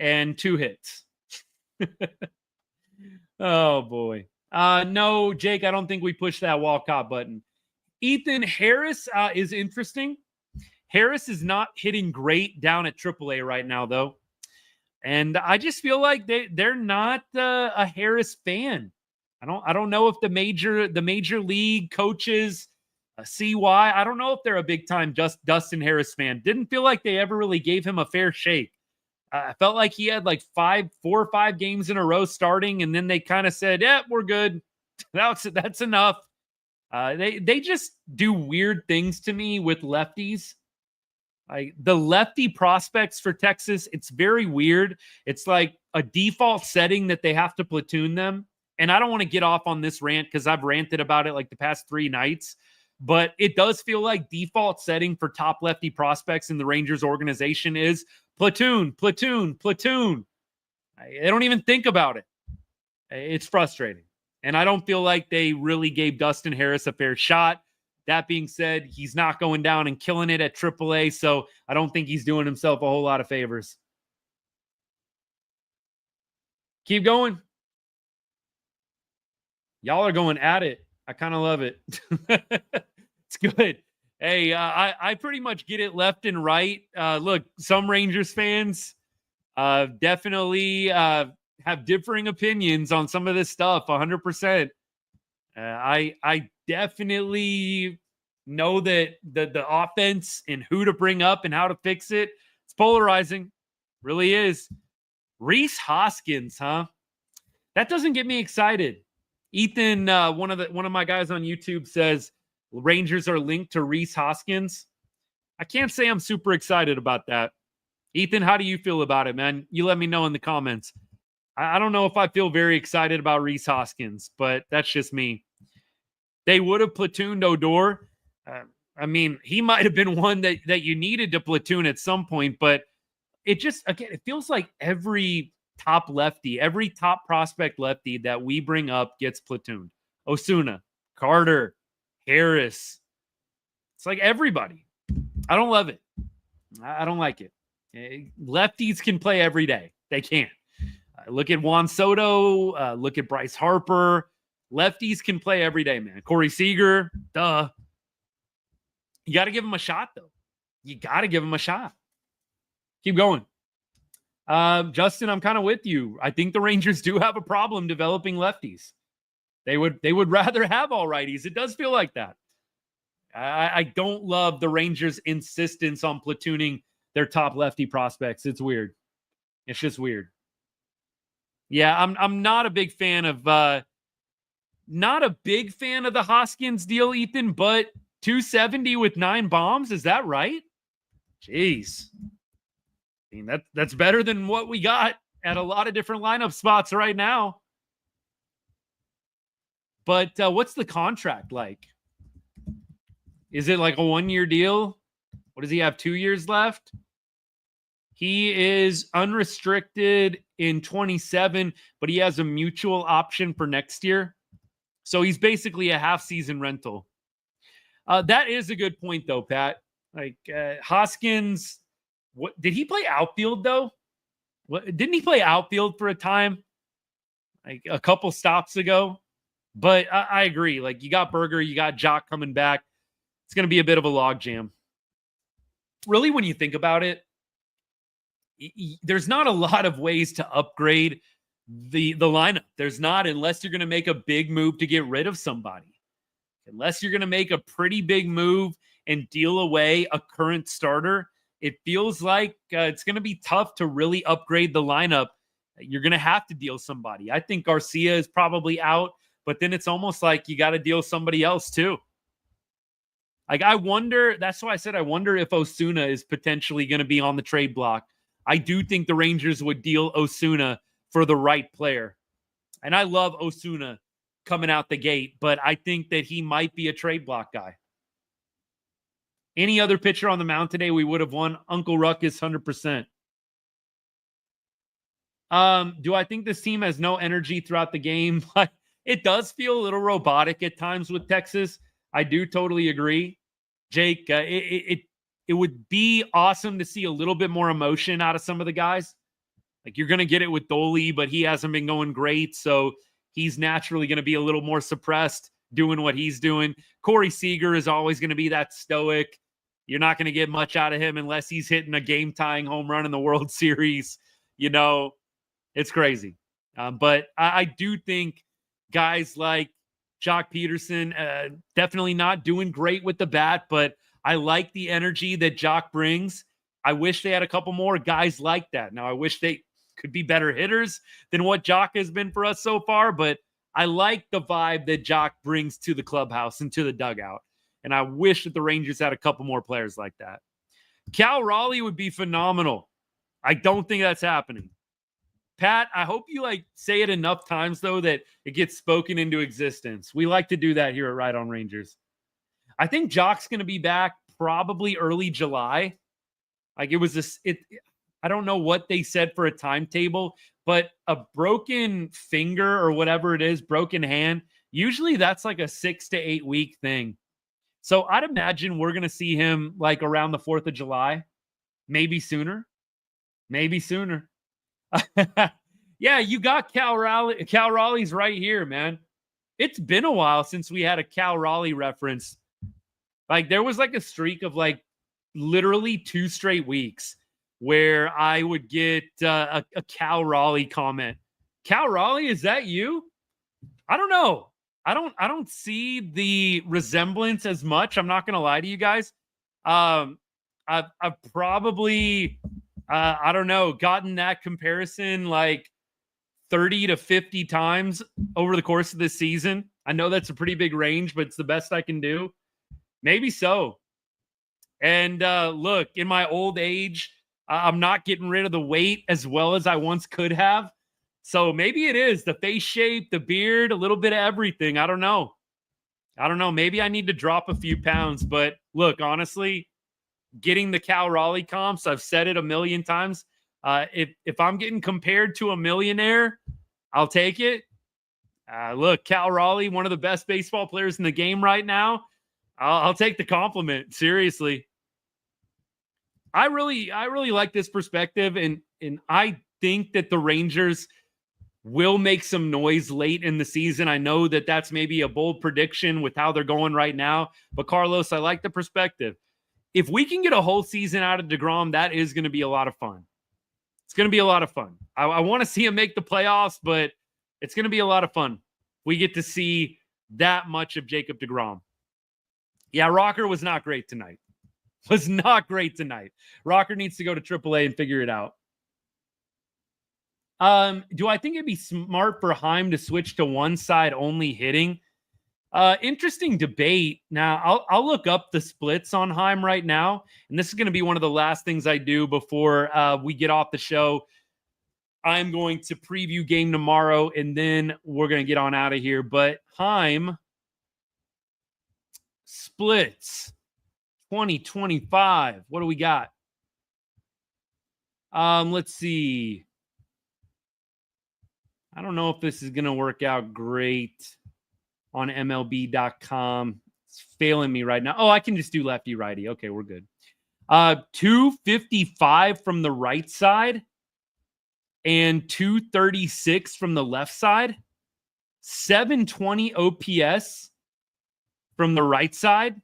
and 2 hits. Oh, boy. No, Jake, I don't think we pushed that Walcott button. Ethan Harris is interesting. Harris is not hitting great down at AAA right now, though. And I just feel like they're not a Harris fan. I don't know if the major league coaches see why. I don't know if they're a big time Dustin Harris fan. Didn't feel like they ever really gave him a fair shake. I felt like he had 4 or 5 games in a row starting, and then they kind of said, "Yeah, we're good. That's enough." They just do weird things to me with lefties. The lefty prospects for Texas, it's very weird. It's like a default setting that they have to platoon them. And I don't want to get off on this rant because I've ranted about it the past 3 nights. But it does feel like default setting for top lefty prospects in the Rangers organization is platoon, platoon, platoon. They don't even think about it. It's frustrating. And I don't feel like they really gave Dustin Harris a fair shot. That being said, he's not going down and killing it at AAA, so I don't think he's doing himself a whole lot of favors. Keep going. Y'all are going at it. I kind of love it. It's good. Hey, I pretty much get it left and right. Look, some Rangers fans definitely have differing opinions on some of this stuff, 100%. I definitely know that the offense and who to bring up and how to fix it, it's polarizing. Really is. Rhys Hoskins, huh? That doesn't get me excited. Ethan, one of my guys on YouTube says Rangers are linked to Rhys Hoskins. I can't say I'm super excited about that. Ethan, how do you feel about it, man? You let me know in the comments. I don't know if I feel very excited about Rhys Hoskins, but that's just me. They would have platooned Odor. I mean, he might have been one that you needed to platoon at some point, but it just, again, it feels like every top lefty, every top prospect lefty that we bring up gets platooned. Osuna, Carter, Harris. It's like everybody. I don't love it. I don't like it. Lefties can play every day. They can. Look at Juan Soto. Look at Bryce Harper. Lefties can play every day, man. Corey Seager. Duh. You got to give him a shot, though. You got to give him a shot. Keep going. Justin, I'm kind of with you. I think the Rangers do have a problem developing lefties. They would rather have all righties. It does feel like that. I don't love the Rangers' insistence on platooning their top lefty prospects. It's weird. It's just weird. Yeah, I'm not a big fan of the Hoskins deal, Ethan, but 270 with 9 bombs, is that right? Jeez. I mean, that's better than what we got at a lot of different lineup spots right now. But what's the contract like? Is it like a 1-year deal? What does he have, 2 years left? He is unrestricted in 27, but he has a mutual option for next year. So he's basically a half-season rental. That is a good point, though, Pat. Like, Hoskins, what did he play outfield, though? Didn't he play outfield for a time? Like, a couple stops ago? But I agree. Like, you got Berger, you got Jock coming back. It's going to be a bit of a logjam. Really, when you think about it, there's not a lot of ways to upgrade the lineup. There's not, unless you're going to make a big move to get rid of somebody. Unless you're going to make a pretty big move and deal away a current starter, it feels like it's going to be tough to really upgrade the lineup. You're going to have to deal somebody. I think Garcia is probably out, but then it's almost like you got to deal somebody else too. Like, I wonder, that's why I said I wonder if Osuna is potentially going to be on the trade block. I do think the Rangers would deal Osuna for the right player. And I love Osuna coming out the gate, but I think that he might be a trade block guy. Any other pitcher on the mound today, we would have won. Uncle Ruckus, 100%. Do I think this team has no energy throughout the game? It does feel a little robotic at times with Texas. I do totally agree. Jake, it would be awesome to see a little bit more emotion out of some of the guys. Like, you're going to get it with Dolly, but he hasn't been going great, so he's naturally going to be a little more suppressed doing what he's doing. Corey Seager is always going to be that stoic. You're not going to get much out of him unless he's hitting a game-tying home run in the World Series. You know, it's crazy. But I do think guys like Jock Peterson, definitely not doing great with the bat, but I like the energy that Jock brings. I wish they had a couple more guys like that. Now, I wish they could be better hitters than what Jock has been for us so far, but I like the vibe that Jock brings to the clubhouse and to the dugout. And I wish that the Rangers had a couple more players like that. Cal Raleigh would be phenomenal. I don't think that's happening. Pat, I hope you say it enough times, though, that it gets spoken into existence. We like to do that here at Right On Rangers. I think Jock's going to be back probably early July. Like, I don't know what they said for a timetable, but a broken finger or whatever it is, broken hand, usually that's like a 6 to 8 week thing. So I'd imagine we're going to see him like around the 4th of July, maybe sooner. Yeah, you got Cal Raleigh. Cal Raleigh's right here, man. It's been a while since we had a Cal Raleigh reference. Like, there was like a streak of like literally 2 straight weeks where I would get a Cal Raleigh comment. Cal Raleigh, is that you? I don't know. I don't see the resemblance as much. I'm not going to lie to you guys. I've probably I don't know, gotten that comparison like 30 to 50 times over the course of this season. I know that's a pretty big range, but it's the best I can do. Maybe so. And look, in my old age, I'm not getting rid of the weight as well as I once could have. So maybe it is the face shape, the beard, a little bit of everything. I don't know. Maybe I need to drop a few pounds. But look, honestly, getting the Cal Raleigh comps, I've said it a million times. If I'm getting compared to a millionaire, I'll take it. Look, Cal Raleigh, one of the best baseball players in the game right now. I'll take the compliment. Seriously. I really like this perspective, and I think that the Rangers will make some noise late in the season. I know that that's maybe a bold prediction with how they're going right now, but Carlos, I like the perspective. If we can get a whole season out of DeGrom, that is going to be a lot of fun. It's going to be a lot of fun. I want to see him make the playoffs, but it's going to be a lot of fun. we get to see that much of Jacob deGrom. Yeah, Rocker was not great tonight. Rocker needs to go to AAA and figure it out. Do I think it'd be smart for Heim to switch to one side only hitting? Interesting debate. Now, I'll look up the splits on Heim right now, and this is going to be one of the last things I do before we get off the show. I'm going to preview game tomorrow, and then we're going to get on out of here. But Heim splits 2025. What do we got? Let's see. I don't know if this is going to work out great on MLB.com. It's failing me right now. Oh, I can just do lefty righty. Okay, we're good. 255 from the right side and 236 from the left side. 720 OPS from the right side.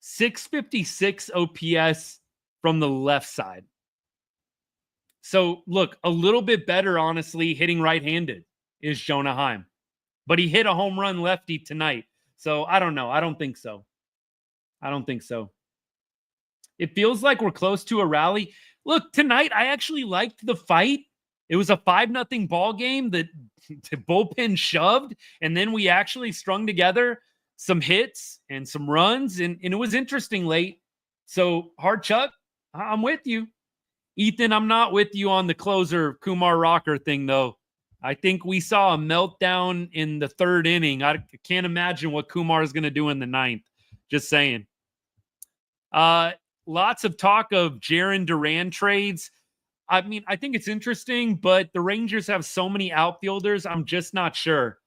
656 OPS from the left side. So, look, a little bit better, honestly, hitting right-handed is Jonah Heim. But he hit a home run lefty tonight. So, I don't know. I don't think so. It feels like we're close to a rally. Look, tonight, I actually liked the fight. It was a 5-0 ball game that the bullpen shoved, and then we actually strung together some hits and some runs, and it was interesting late. So, Hard Chuck, I'm with you. Ethan, I'm not with you on the closer Kumar Rocker thing, though. I think we saw a meltdown in the third inning. I can't imagine what Kumar is going to do in the ninth. Just saying. Lots of talk of Jarren Duran trades. I mean, I think it's interesting, but the Rangers have so many outfielders, I'm just not sure.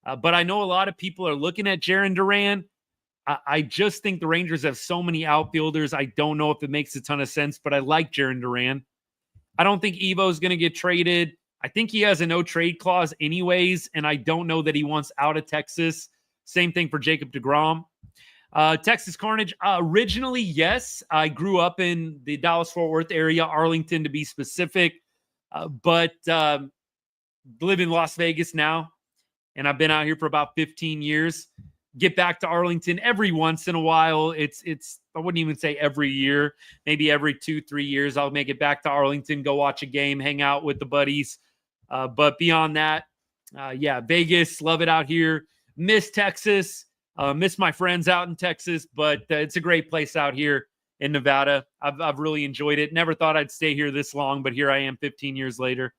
But I know a lot of people are looking at Jarren Duran. I just think the Rangers have so many outfielders. I don't know if it makes a ton of sense, but I like Jarren Duran. I don't think Evo is going to get traded. I think he has a no-trade clause anyways, and I don't know that he wants out of Texas. Same thing for Jacob deGrom. Texas Carnage, originally, yes. I grew up in the Dallas-Fort Worth area, Arlington to be specific, but live in Las Vegas now, and I've been out here for about 15 years. Get back to Arlington every once in a while. It's I wouldn't even say every year, maybe every 2-3 years. I'll make it back to Arlington, go watch a game, hang out with the buddies. But beyond that, yeah, Vegas, love it out here. Miss Texas, miss my friends out in Texas, but it's a great place out here in Nevada. I've really enjoyed it. Never thought I'd stay here this long, but here I am 15 years later.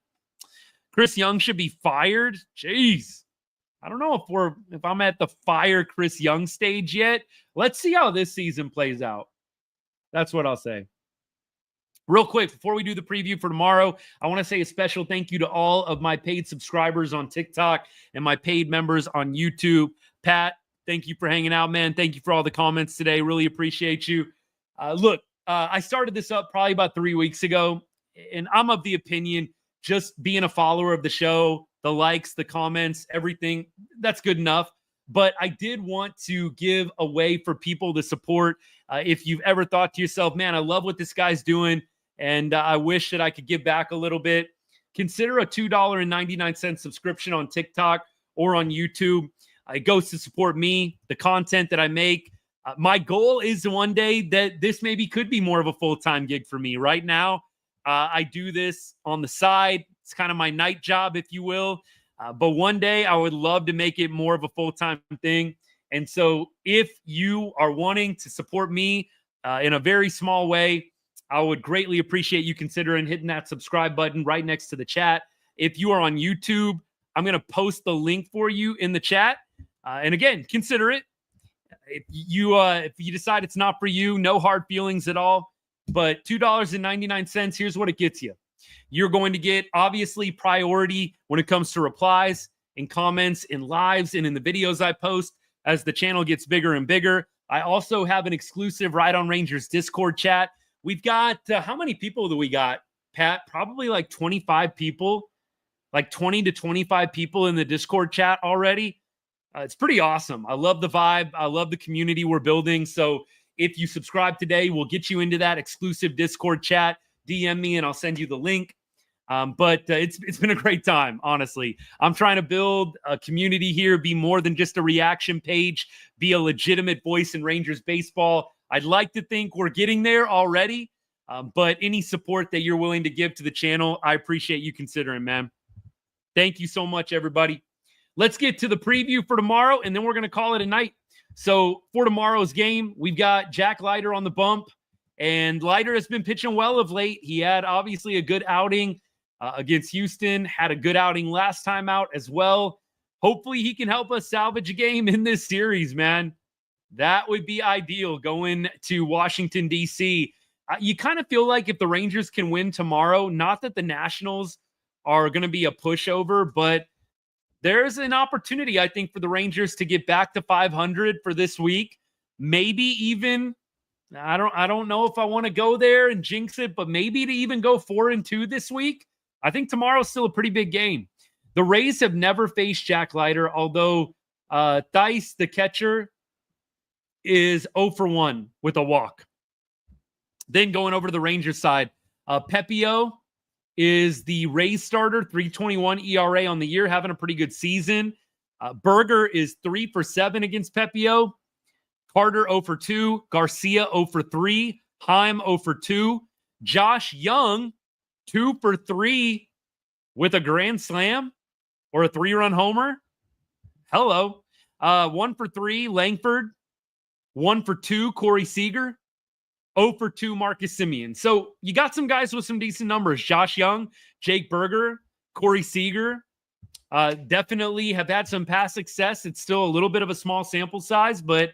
Chris Young should be fired. Jeez. I don't know if I'm at the fire Chris Young stage yet. Let's see how this season plays out. That's what I'll say. Real quick, before we do the preview for tomorrow, I want to say a special thank you to all of my paid subscribers on TikTok and my paid members on YouTube. Pat, thank you for hanging out, man. Thank you for all the comments today. Really appreciate you. Look, I started this up probably about 3 weeks ago, and I'm of the opinion just being a follower of the show, the likes, the comments, everything, that's good enough. But I did want to give a way for people to support. If you've ever thought to yourself, man, I love what this guy's doing, and I wish that I could give back a little bit, consider a $2.99 subscription on TikTok or on YouTube. It goes to support me, the content that I make. My goal is one day that this maybe could be more of a full-time gig for me. Right now, I do this on the side. It's kind of my night job, if you will. But one day I would love to make it more of a full-time thing. And so if you are wanting to support me in a very small way, I would greatly appreciate you considering hitting that subscribe button right next to the chat. If you are on YouTube, I'm going to post the link for you in the chat. And again, consider it. If you decide it's not for you, no hard feelings at all. But $2.99, here's what it gets you. You're going to get, obviously, priority when it comes to replies and comments in lives and in the videos I post as the channel gets bigger and bigger. I also have an exclusive Ride on Rangers Discord chat. We've got, how many people do we got, Pat? Probably like 25 people, like 20 to 25 people in the Discord chat already. It's pretty awesome. I love the vibe. I love the community we're building. So if you subscribe today, we'll get you into that exclusive Discord chat. DM me and I'll send you the link. But it's been a great time, honestly. I'm trying to build a community here, be more than just a reaction page, be a legitimate voice in Rangers baseball. I'd like to think we're getting there already, but any support that you're willing to give to the channel, I appreciate you considering, man. Thank you so much, everybody. Let's get to the preview for tomorrow, and then we're going to call it a night. So for tomorrow's game, we've got Jack Leiter on the bump, and Leiter has been pitching well of late. He had obviously a good outing against Houston, had a good outing last time out as well. Hopefully he can help us salvage a game in this series, man. That would be ideal going to Washington, D.C. You kind of feel like if the Rangers can win tomorrow, not that the Nationals are going to be a pushover, but there's an opportunity, I think, for the Rangers to get back to 500 for this week. Maybe even, I don't know if I want to go there and jinx it, but maybe to even go 4-2 this week. I think tomorrow's still a pretty big game. The Rays have never faced Jack Leiter, although Thaiss, the catcher, is 0-for-1 with a walk. Then going over to the Rangers side, Pepio is the Rays starter, 3.21 ERA on the year, having a pretty good season. Berger is 3-for-7 against Pepio. Carter 0-for-2. Garcia 0-for-3. Heim 0-for-2. Josh Young 2-for-3 with a grand slam or a 3-run homer. Hello. 1-for-3 Langford. 1-for-2 Corey Seager. 0-for-2 Marcus Semien. So you got some guys with some decent numbers. Josh Young, Jake Berger, Corey Seager. Definitely have had some past success. It's still a little bit of a small sample size, but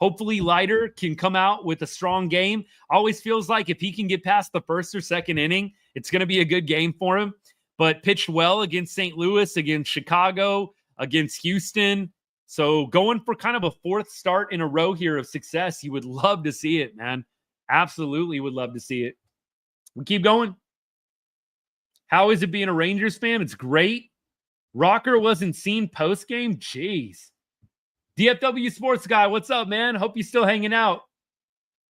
hopefully Leiter can come out with a strong game. Always feels like if he can get past the first or second inning, it's going to be a good game for him. But pitched well against St. Louis, against Chicago, against Houston. So going for kind of a fourth start in a row here of success, you would love to see it, man. Absolutely would love to see it. We keep going. How is it being a Rangers fan? It's great. Rocker wasn't seen post-game? Jeez. DFW Sports Guy, what's up, man? Hope you're still hanging out.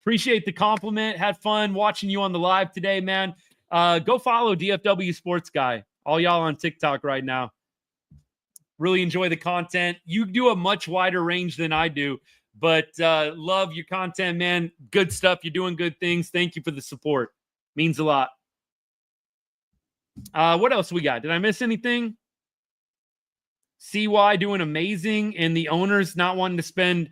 Appreciate the compliment. Had fun watching you on the live today, man. Go follow DFW Sports Guy. All y'all on TikTok right now. Really enjoy the content. You do a much wider range than I do, but love your content, man. Good stuff. You're doing good things. Thank you for the support. Means a lot. What else we got? Did I miss anything? CY doing amazing, and the owners not wanting to spend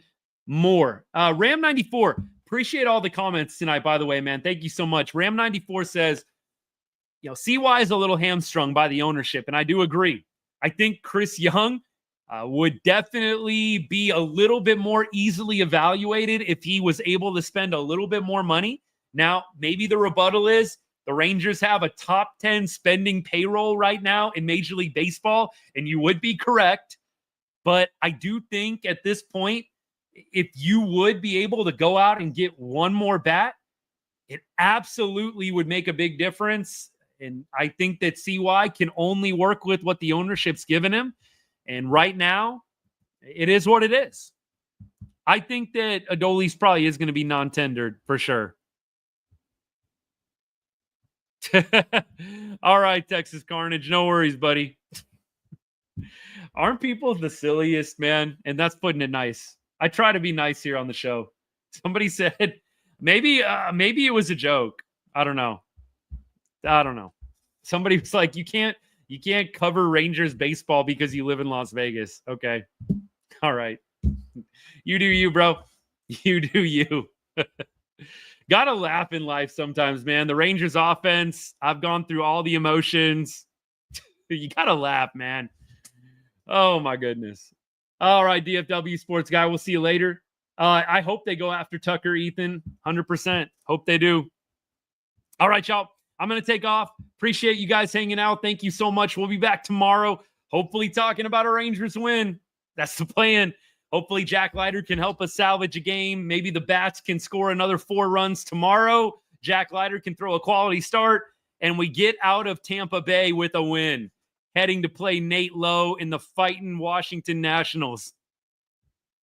more. Ram94, appreciate all the comments tonight, by the way, man. Thank you so much. Ram94 says, CY is a little hamstrung by the ownership, and I do agree. I think Chris Young would definitely be a little bit more easily evaluated if he was able to spend a little bit more money. Now, maybe the rebuttal is the Rangers have a top 10 spending payroll right now in Major League Baseball, and you would be correct. But I do think at this point, if you would be able to go out and get one more bat, it absolutely would make a big difference. And I think that CY can only work with what the ownership's given him. And right now, it is what it is. I think that Adolis probably is going to be non-tendered for sure. All right, Texas Carnage. No worries, buddy. Aren't people the silliest, man? And that's putting it nice. I try to be nice here on the show. Somebody said maybe it was a joke. I don't know. Somebody was like, you can't cover Rangers baseball because you live in Las Vegas. Okay. All right. You do you, bro. You do you. Gotta laugh in life sometimes, man. The Rangers offense, I've gone through all the emotions. You gotta laugh, man. Oh, my goodness. All right, DFW Sports Guy. We'll see you later. I hope they go after Tucker, Ethan. 100%. Hope they do. All right, y'all. I'm going to take off. Appreciate you guys hanging out. Thank you so much. We'll be back tomorrow, hopefully talking about a Rangers win. That's the plan. Hopefully Jack Leiter can help us salvage a game. Maybe the Bats can score another 4 runs tomorrow. Jack Leiter can throw a quality start, and we get out of Tampa Bay with a win, heading to play Nate Lowe in the fighting Washington Nationals.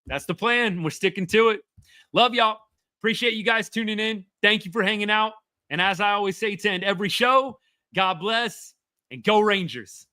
That's the plan. We're sticking to it. Love y'all. Appreciate you guys tuning in. Thank you for hanging out. And as I always say to end every show, God bless and go Rangers.